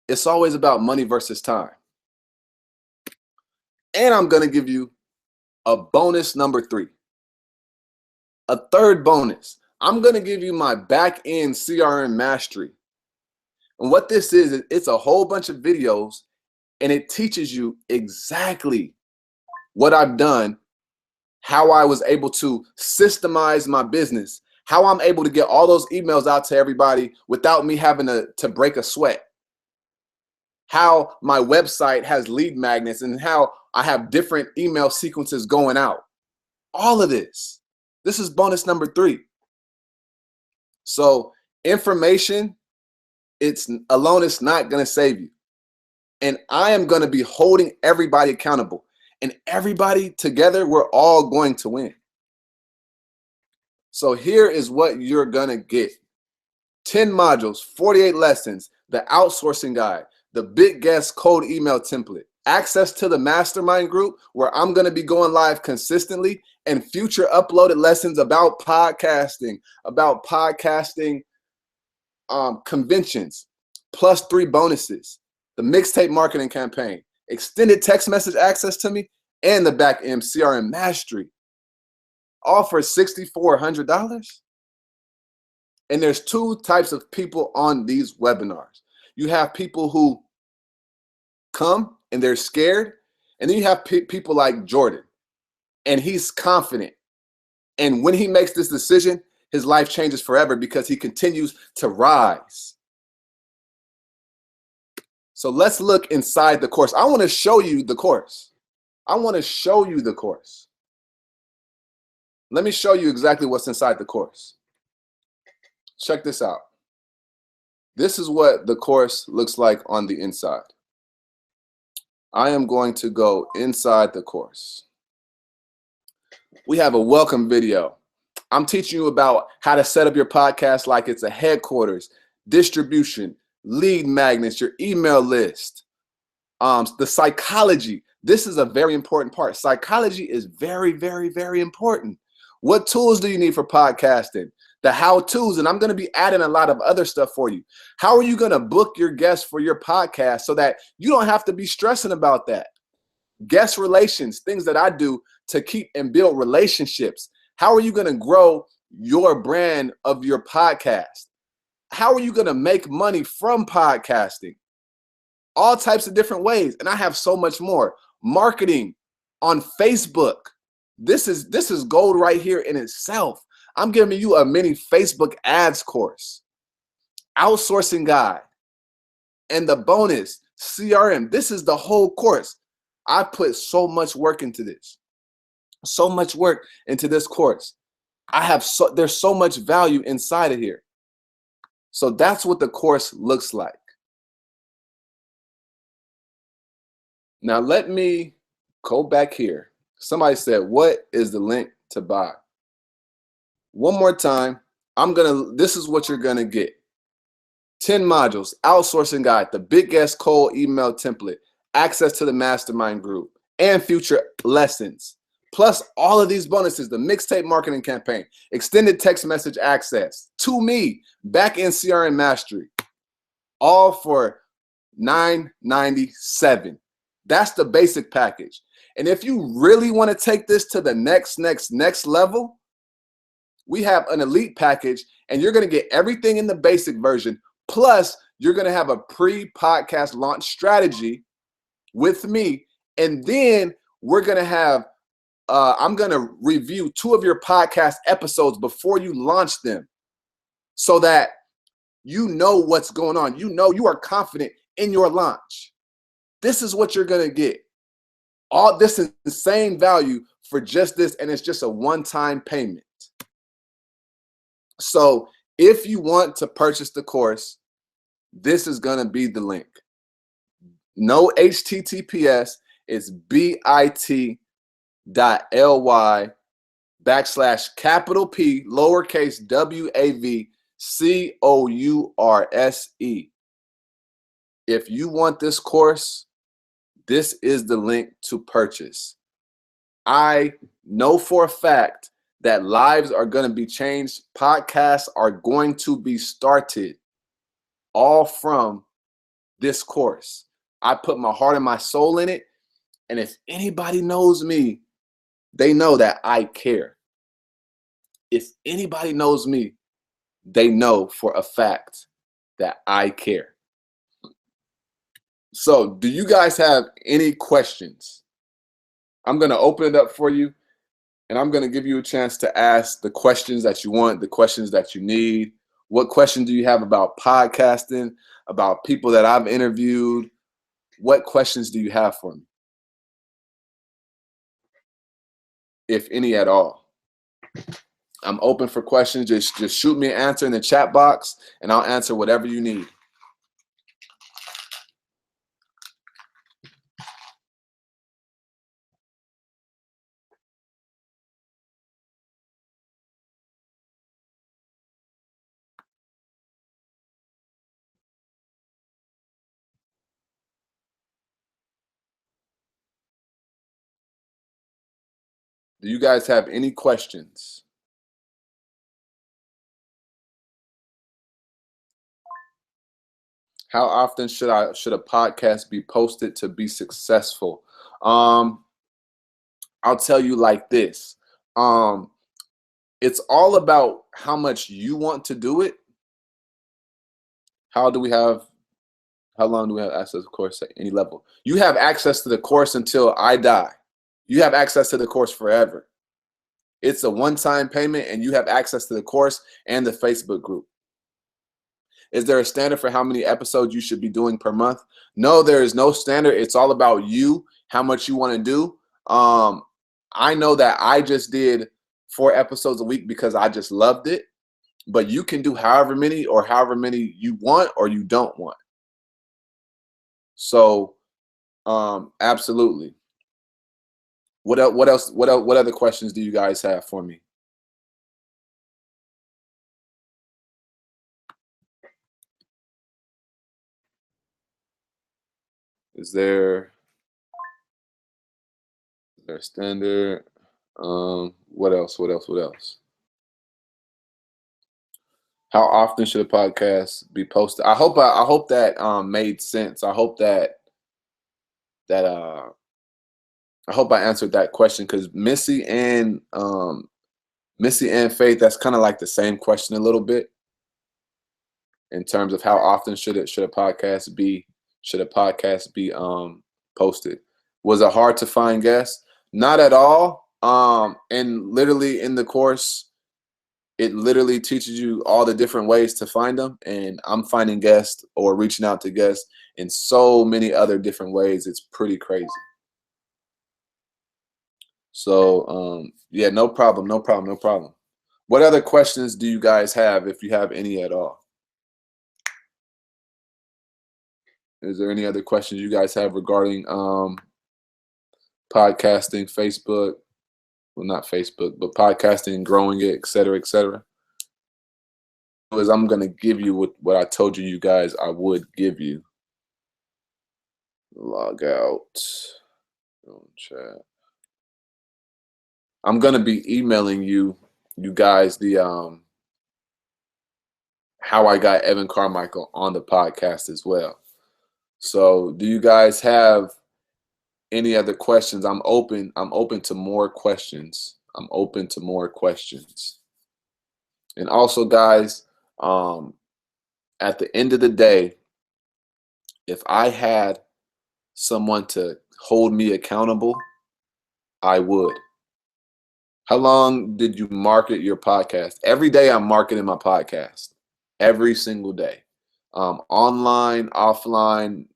Speaker 1: It's always about money versus time. And I'm going to give you a bonus number 3. A third bonus. I'm going to give you my back-end CRM mastery. And what this is, it's a whole bunch of videos, and it teaches you exactly what I've done, how I was able to systemize my business, how I'm able to get all those emails out to everybody without me having to break a sweat, how my website has lead magnets, and how I have different email sequences going out. All of this. This is bonus number 3. So information, it's alone, it's not going to save you. And I am going to be holding everybody accountable. And everybody together, we're all going to win. So here is what you're going to get. 10 modules, 48 lessons, the outsourcing guide, the Big Guest code email template, access to the mastermind group where I'm going to be going live consistently, and future uploaded lessons about podcasting conventions, plus 3 bonuses, the mixtape marketing campaign, extended text message access to me, and the back-end CRM mastery, all for $6,400. And there's 2 types of people on these webinars. You have people who come and they're scared, and then you have people like Jordan, and he's confident. And when he makes this decision, his life changes forever because he continues to rise. So let's look inside the course. I want to show you the course. I want to show you the course. Let me show you exactly what's inside the course. Check this out. This is what the course looks like on the inside. I am going to go inside the course. We have a welcome video. I'm teaching you about how to set up your podcast like it's a headquarters, distribution, lead magnets, your email list, the psychology. This is a very important part. Psychology is very, very, very important. What tools do you need for podcasting? The how-tos, and I'm going to be adding a lot of other stuff for you. How are you going to book your guests for your podcast so that you don't have to be stressing about that? Guest relations, things that I do to keep and build relationships. How are you going to grow your brand of your podcast? How are you going to make money from podcasting? All types of different ways. And I have so much more. Marketing on Facebook. This is gold right here in itself. I'm giving you a mini Facebook ads course, outsourcing guide, and the bonus CRM. This is the whole course. I put so much work into this, so much work into this course. There's so much value inside of here. So that's what the course looks like. Now let me go back here. Somebody said, what is the link to buy? One more time, this is what you're gonna get. 10 modules, outsourcing guide, the Big S Cole email template, access to the mastermind group, and future lessons. Plus all of these bonuses, the mixtape marketing campaign, extended text message access to me, back-end CRM mastery, all for $997. That's the basic package. And if you really want to take this to the next level, we have an elite package, and you're going to get everything in the basic version. Plus, you're going to have a pre-podcast launch strategy with me. And then we're going to have, I'm going to review 2 of your podcast episodes before you launch them so that you know what's going on. You know you are confident in your launch. This is what you're going to get. All this is the same value for just this, and it's just a one-time payment. So if you want to purchase the course, this is going to be the link. No HTTPS. It's bit.ly/P lowercase WAVCOURSE. If you want this course, this is the link to purchase. I know for a fact that lives are going to be changed. Podcasts are going to be started all from this course. I put my heart and my soul in it. And if anybody knows me, they know that I care. If anybody knows me, they know for a fact that I care. So do you guys have any questions? I'm going to open it up for you, and I'm going to give you a chance to ask the questions that you want, the questions that you need. What question do you have about podcasting, about people that I've interviewed? What questions do you have for me? If any at all. I'm open for questions. Just shoot me an answer in the chat box, and I'll answer whatever you need. Do you guys have any questions? How often should a podcast be posted to be successful? I'll tell you like this. It's all about how much you want to do it. How long do we have access to the course at any level? You have access to the course until I die. You have access to the course forever. It's a one-time payment, and you have access to the course and the Facebook group. Is there a standard for how many episodes you should be doing per month? No, there is no standard. It's all about you, how much you want to do. I know that I just did 4 episodes a week because I just loved it, but you can do however many you want or you don't want. So, absolutely. What else? What other questions do you guys have for me? Is there a standard? What else? How often should a podcast be posted? I hope that made sense. I hope that I hope I answered that question, because Missy and Faith, that's kind of like the same question a little bit in terms of how often should a podcast be posted. Was it hard to find guests? Not at all. And literally in the course, it literally teaches you all the different ways to find them. And I'm finding guests or reaching out to guests in so many other different ways. It's pretty crazy. So yeah, no problem. What other questions do you guys have, if you have any at all? Is there any other questions you guys have regarding podcasting, Facebook? Well, not Facebook, but podcasting, growing it, et cetera, et cetera. Is I'm going to give you what I told you guys I would give you. Log out. Don't chat. I'm going to be emailing you guys the how I got Evan Carmichael on the podcast as well. So do you guys have any other questions? I'm open to more questions. I'm open to more questions. And also, guys, at the end of the day, if I had someone to hold me accountable, I would. How long did you market your podcast? Every day I'm marketing my podcast. Every single day. Online, offline,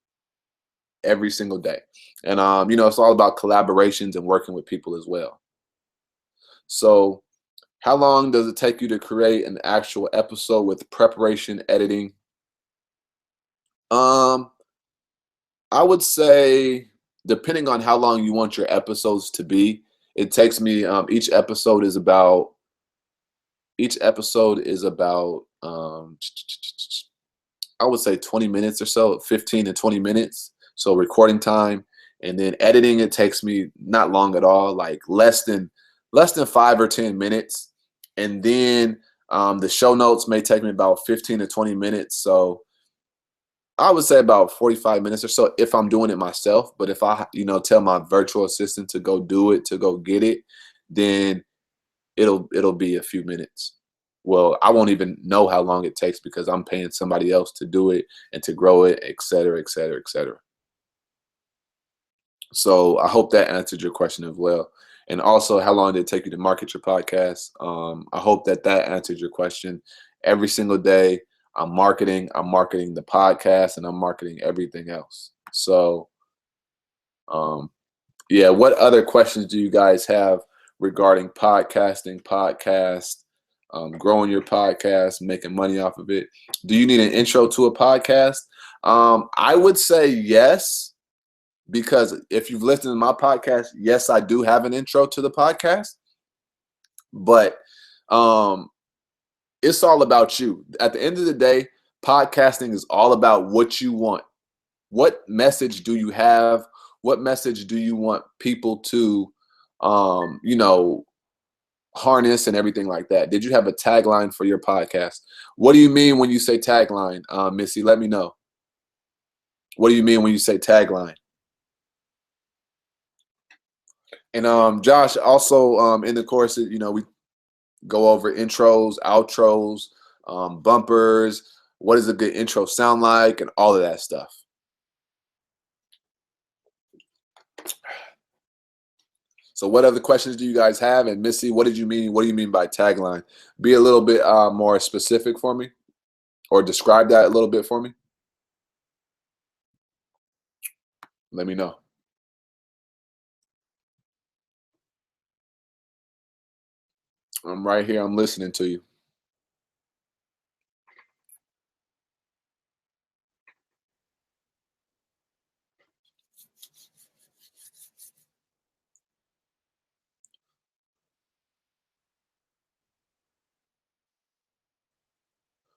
Speaker 1: every single day. And it's all about collaborations and working with people as well. So how long does it take you to create an actual episode with preparation, editing? I would say, depending on how long you want your episodes to be, it takes me, each episode is about I would say 20 minutes or so, 15 to 20 minutes. So recording time, and then editing, it takes me not long at all, like less than 5 or 10 minutes. And then the show notes may take me about 15 to 20 minutes. So I would say about 45 minutes or so if I'm doing it myself. But if I, tell my virtual assistant to go do it, to go get it, then it'll be a few minutes. Well, I won't even know how long it takes because I'm paying somebody else to do it and to grow it, et cetera, et cetera, et cetera. So I hope that answered your question as well. And also, how long did it take you to market your podcast? I hope that answered your question. Every single day, I'm marketing the podcast, and I'm marketing everything else. So, yeah, what other questions do you guys have regarding podcasting, growing your podcast, making money off of it? Do you need an intro to a podcast? I would say yes, because if you've listened to my podcast, yes, I do have an intro to the podcast, but it's all about you. At the end of the day, podcasting is all about what you want. What message do you have? What message do you want people to, harness and everything like that? Did you have a tagline for your podcast? What do you mean when you say tagline, Missy? Let me know. What do you mean when you say tagline? And Josh, also in the course, we go over intros, outros, bumpers. What does a good intro sound like, and all of that stuff. So what other questions do you guys have? And Missy, what did you mean? What do you mean by tagline? Be a little bit more specific for me, or describe that a little bit for me. Let me know. I'm right here. I'm listening to you.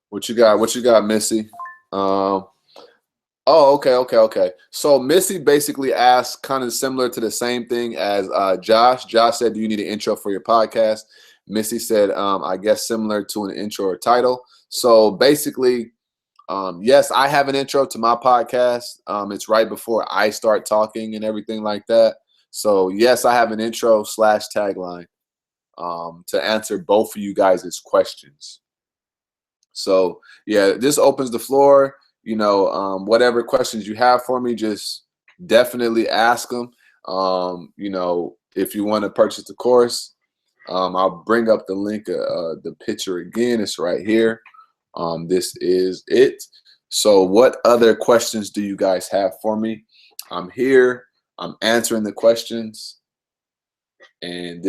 Speaker 1: What you got? What you got, Missy? Oh, okay. So Missy basically asked kind of similar to the same thing as Josh. Josh said, do you need an intro for your podcast? Missy said, I guess similar to an intro or title. So basically, yes, I have an intro to my podcast. It's right before I start talking and everything like that. So yes, I have an intro / tagline to answer both of you guys' questions. So yeah, this opens the floor. Whatever questions you have for me, just definitely ask them. If you want to purchase the course, I'll bring up the link, the picture again. It's right here. This is it. So what other questions do you guys have for me? I'm here. I'm answering the questions. And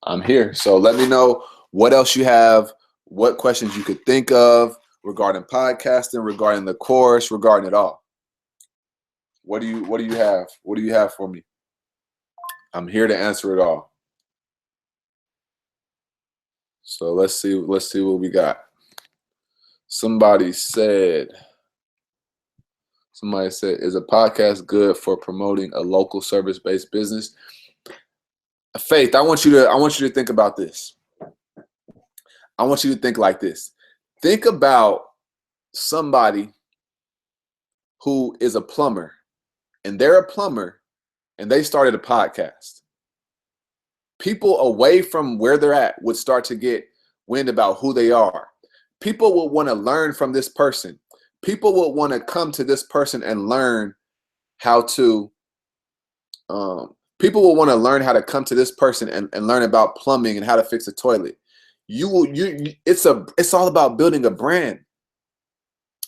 Speaker 1: I'm here. So let me know what else you have, what questions you could think of regarding podcasting, regarding the course, regarding it all. What do you have? What do you have for me? I'm here to answer it all. So let's see what we got. Somebody said, is a podcast good for promoting a local service-based business? Faith, I want you to think about this. I want you to think like this. Think about somebody who is a plumber, and they're a plumber, and they started a podcast. People away from where they're at would start to get wind about who they are. People will want to learn from this person. People will want to come to this person and learn how to, people will want to learn how to come to this person and learn about plumbing and how to fix a toilet. It's all about building a brand.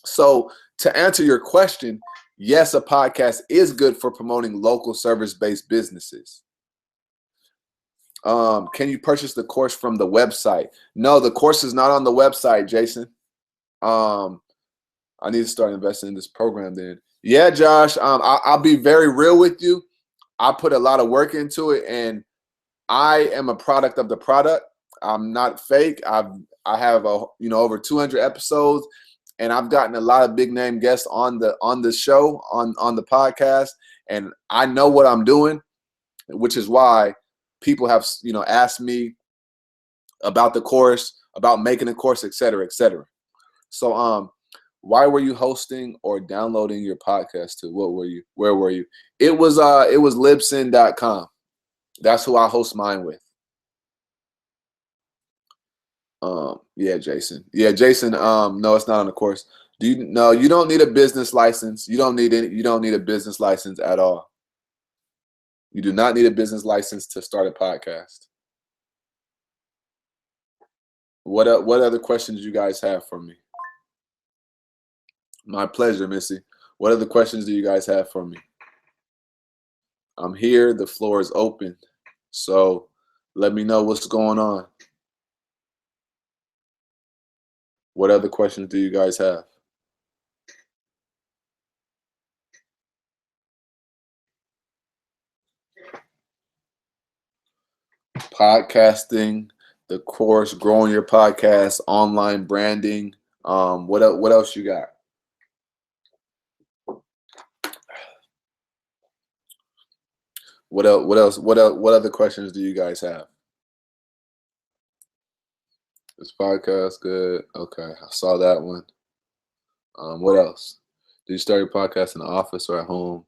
Speaker 1: So to answer your question, yes, a podcast is good for promoting local service-based businesses. Can you purchase the course from the website? No, the course is not on the website, Jason. I need to start investing in this program then. Yeah, Josh, I'll be very real with you. I put a lot of work into it, and I am a product of the product. I'm not fake. I have over 200 episodes, and I've gotten a lot of big name guests on the show, on the podcast, and I know what I'm doing, which is why people have asked me about the course, about making a course, et cetera, et cetera. So why were you hosting or downloading your podcast to? Where were you? It was Libsyn.com. That's who I host mine with. Yeah, Jason. No, it's not on the course. No, you don't need a business license. You don't need a business license at all. You do not need a business license to start a podcast. What other questions do you guys have for me? My pleasure, Missy. What other questions do you guys have for me? I'm here. The floor is open. So let me know what's going on. What other questions do you guys have? Podcasting, the course, growing your podcast, online branding. What else you got? What else? What other questions do you guys have? This podcast good? Okay, I saw that one. What else? Did you start your podcast in the office or at home?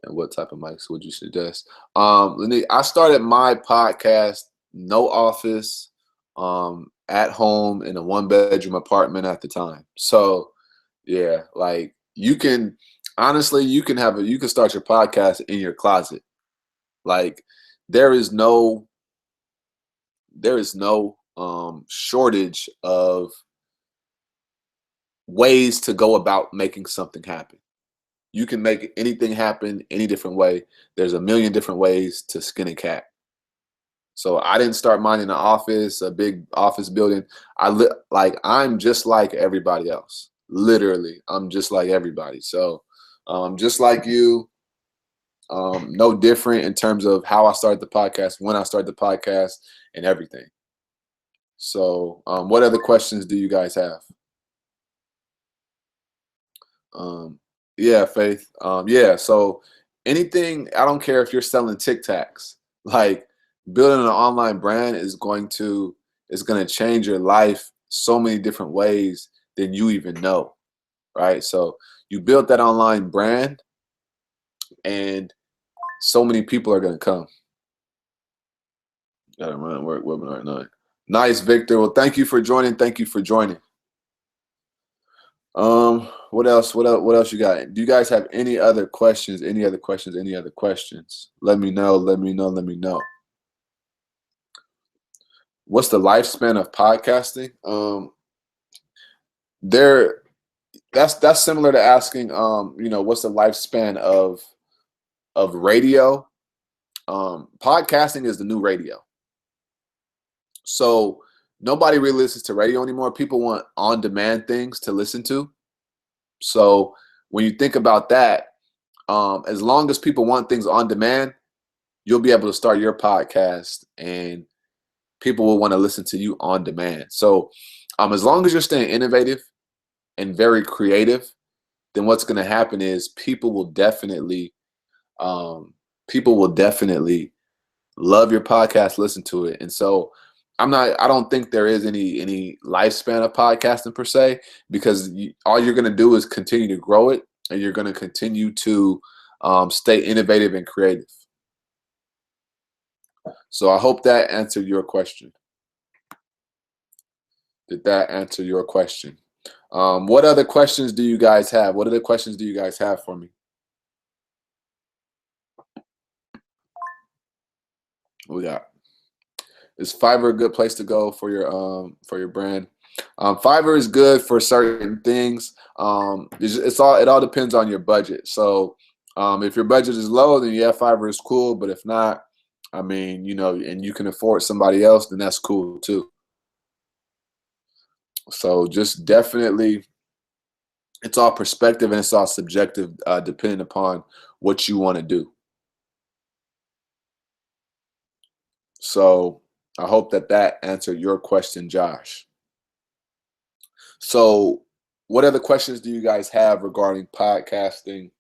Speaker 1: And what type of mics would you suggest? I started my podcast no office, at home in a 1-bedroom apartment at the time. So yeah, like you can start your podcast in your closet. Like there is no shortage of ways to go about making something happen. You can make anything happen any different way. There's a million different ways to skin a cat. So I didn't start mine in an office, a big office building. I'm just like everybody else. Literally, I'm just like everybody. So just like you, no different in terms of how I started the podcast, when I started the podcast, and everything. So what other questions do you guys have? Yeah, Faith. Yeah, so anything, I don't care if you're selling Tic Tacs, like building an online brand is going to change your life so many different ways than you even know, right? So you build that online brand and so many people are going to come. Got to run work webinar at 9. Nice, Victor. Well, thank you for joining. What else you got? Do you guys have any other questions? Let me know. What's the lifespan of podcasting? That's similar to asking, what's the lifespan of radio? Podcasting is the new radio. So nobody really listens to radio anymore. People want on-demand things to listen to. So when you think about that, as long as people want things on demand, you'll be able to start your podcast and people will want to listen to you on demand. So as long as you're staying innovative and very creative, then what's going to happen is people will definitely love your podcast, listen to it. And so I don't think there is any lifespan of podcasting per se, because all you're going to do is continue to grow it, and you're going to continue to stay innovative and creative. So I hope that answered your question. Did that answer your question? What other questions do you guys have? What other questions do you guys have for me? We got, is Fiverr a good place to go for your brand? Fiverr is good for certain things. It all depends on your budget. So if your budget is low, then yeah, Fiverr is cool. But if not, I mean, and you can afford somebody else, then that's cool too. So just definitely, it's all perspective and it's all subjective, depending upon what you want to do. So I hope that answered your question, Josh. So what other questions do you guys have regarding podcasting,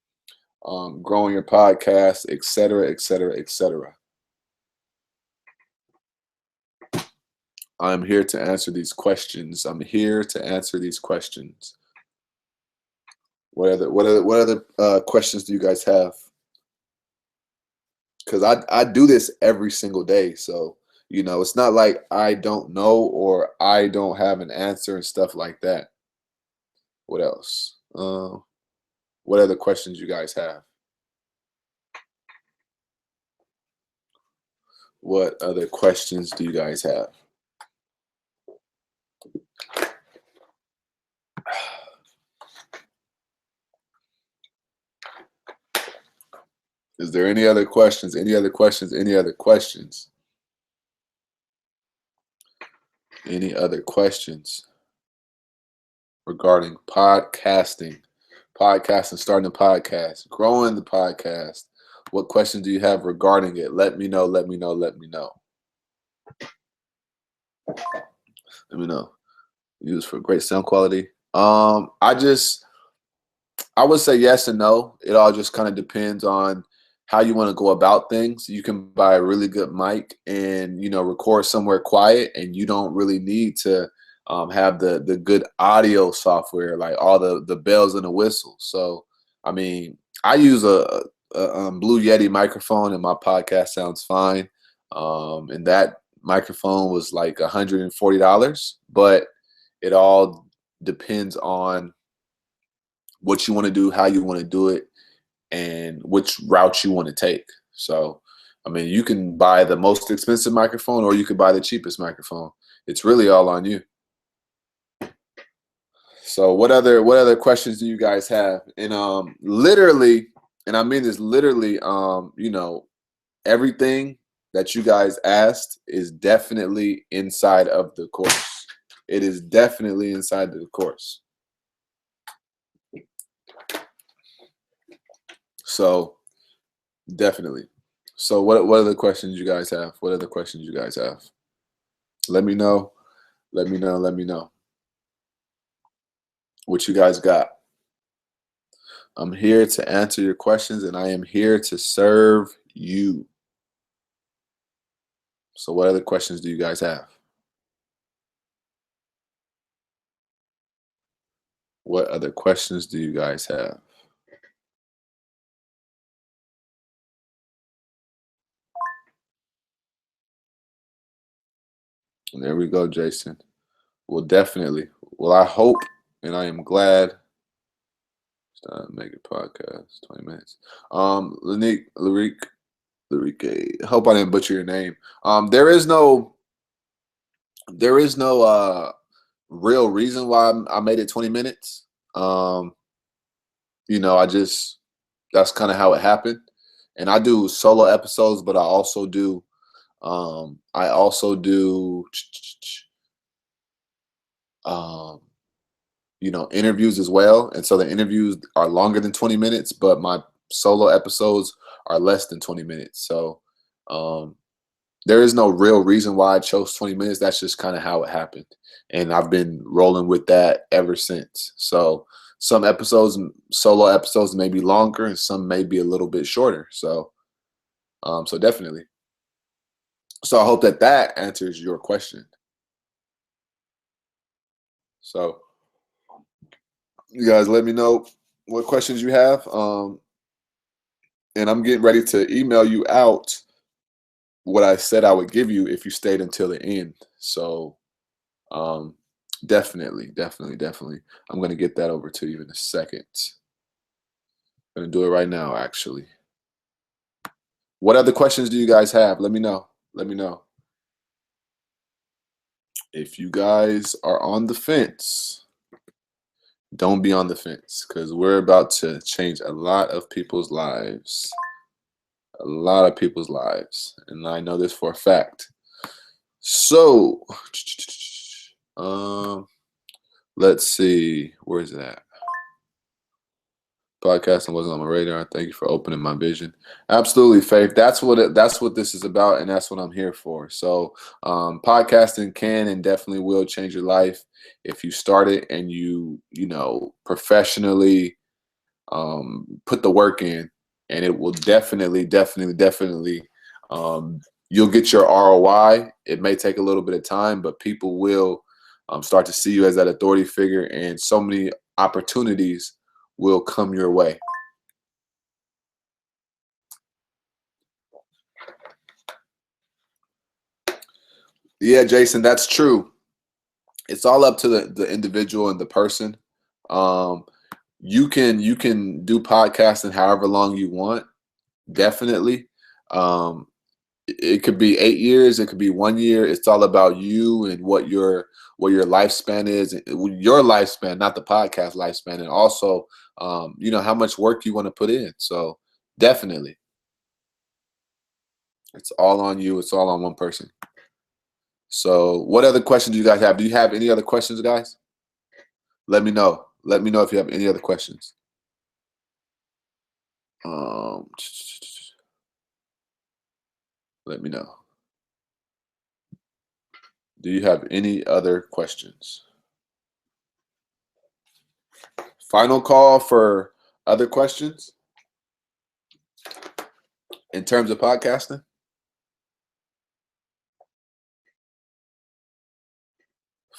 Speaker 1: growing your podcast, et cetera, et cetera, et cetera? I'm here to answer these questions. I'm here to answer these questions. What other questions do you guys have? Because I do this every single day. So, it's not like I don't know or I don't have an answer and stuff like that. What else? What other questions you guys have? What other questions do you guys have? Is there any other questions? Any other questions? Any other questions? Any other questions regarding podcasting? Podcasting, starting a podcast, growing the podcast. What questions do you have regarding it? Let me know, let me know, let me know. Let me know. Use for great sound quality. I would say yes and no. It all just kind of depends on how you want to go about things. You can buy a really good mic and record somewhere quiet, and you don't really need to have the good audio software, like all the bells and the whistles. So I mean, I use a Blue Yeti microphone, and my podcast sounds fine. And that microphone was like $140, but it all depends on what you want to do, how you want to do it, and which route you want to take. So, I mean, you can buy the most expensive microphone or you could buy the cheapest microphone. It's really all on you. So what other questions do you guys have? And literally, and I mean this literally, everything that you guys asked is definitely inside of the course. It is definitely inside the course. So definitely. So what other questions you guys have? What other questions you guys have? Let me know. Let me know. Let me know what you guys got. I'm here to answer your questions, and I am here to serve you. So what other questions do you guys have? What other questions do you guys have? And there we go, Jason. Well, definitely. Well, I hope and I am glad. Make a podcast, 20 minutes. Larique, hope I didn't butcher your name. There is no real reason why I made it 20 minutes. That's kind of how it happened. And I do solo episodes, but I also do interviews as well. And so the interviews are longer than 20 minutes, but my solo episodes are less than 20 minutes. So there is no real reason why I chose 20 minutes. That's just kind of how it happened. And I've been rolling with that ever since. So some episodes, solo episodes may be longer and some may be a little bit shorter. So so definitely. So I hope that that answers your question. So you guys let me know what questions you have. And I'm getting ready to email you out what I said I would give you if you stayed until the end. So um, definitely. I'm going to get that over to you in a second. I'm going to do it right now, actually. What other questions do you guys have? Let me know. Let me know. If you guys are on the fence, don't be on the fence because we're about to change a lot of people's lives. A lot of people's lives. And I know this for a fact. So, let's see. Where's that? Podcasting wasn't on my radar. Thank you for opening my vision. Absolutely, Faith. That's what this is about, and that's what I'm here for. So, podcasting can and definitely will change your life if you start it and you professionally put the work in, and it will definitely. You'll get your ROI. It may take a little bit of time, but people will start to see you as that authority figure, and so many opportunities will come your way. Yeah, Jason, that's true. It's all up to the individual and the person. Um, you can do podcasting however long you want, definitely. Um, it could be 8 years, it could be 1 year. It's all about you and what your lifespan is, your lifespan, not the podcast lifespan, and also how much work you want to put in. So definitely, it's all on you. It's all on one person. So what other questions do you guys have? Do you have any other questions, guys? Let me know. Let me know if you have any other questions. Um, let me know. Do you have any other questions? Final call for other questions in terms of podcasting?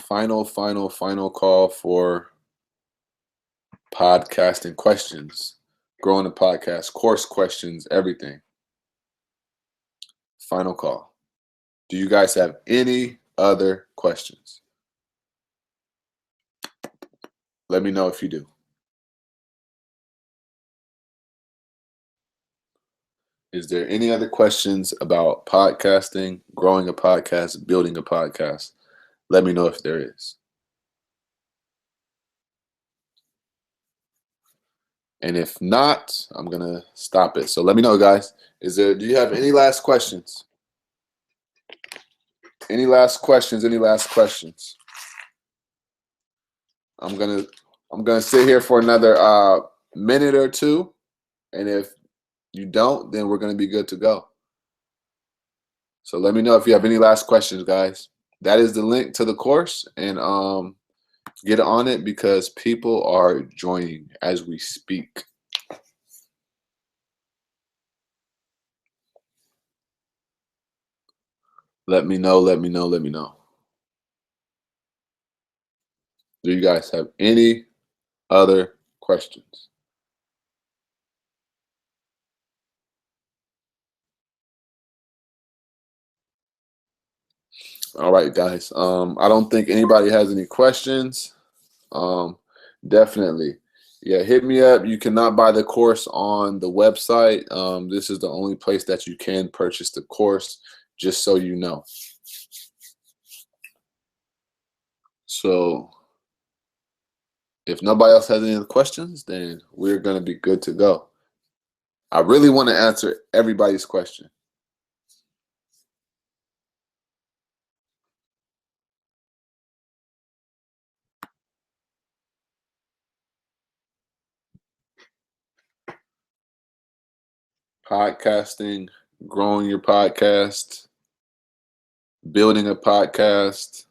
Speaker 1: Final call for podcasting questions, growing a podcast, course questions, everything. Final call. Do you guys have any other questions? Let me know if you do. Is there any other questions about podcasting, growing a podcast, building a podcast? Let me know if there is. And if not, I'm going to stop it. So let me know, guys. Do you have any last questions? Any last questions? Any last questions? I'm gonna sit here for another minute or two, and if you don't, then we're gonna be good to go. So let me know if you have any last questions, guys. That is the link to the course, and get on it because people are joining as we speak. Let me know. Let me know. Let me know. Do you guys have any other questions? All right, guys. I don't think anybody has any questions. Um, Definitely. Yeah, hit me up. You cannot buy the course on the website. This is the only place that you can purchase the course, just so you know. So if nobody else has any other questions, then we're going to be good to go. I really want to answer everybody's question. podcasting, growing your podcast, building a podcast,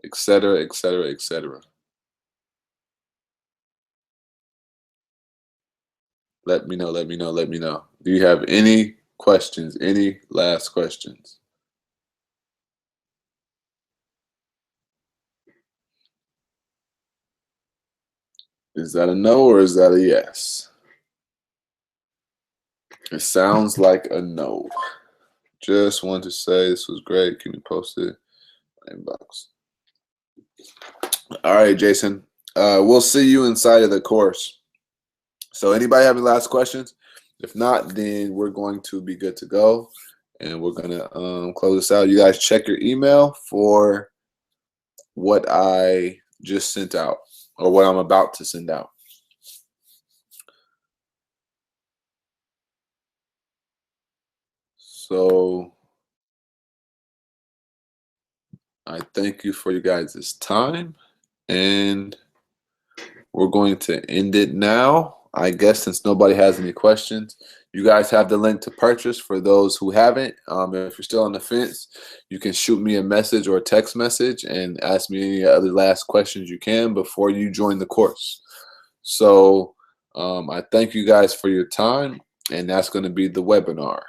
Speaker 1: etc., etc., etc. Let me know, let me know, let me know. Do you have any questions? Any last questions? Is that a no or is that a yes? It sounds like a no. Just want to say this was great. Can you post it? Inbox. All right, Jason. We'll see you inside of the course. So anybody have any last questions? If not, then we're going to be good to go. And we're going to close this out. You guys check your email for what I just sent out or what I'm about to send out. So I thank you for you guys' time. And we're going to end it now. I guess since nobody has any questions, you guys have the link to purchase for those who haven't. If you're still on the fence, you can shoot me a message or a text message and ask me any other last questions you can before you join the course. So I thank you guys for your time, and that's going to be the webinar.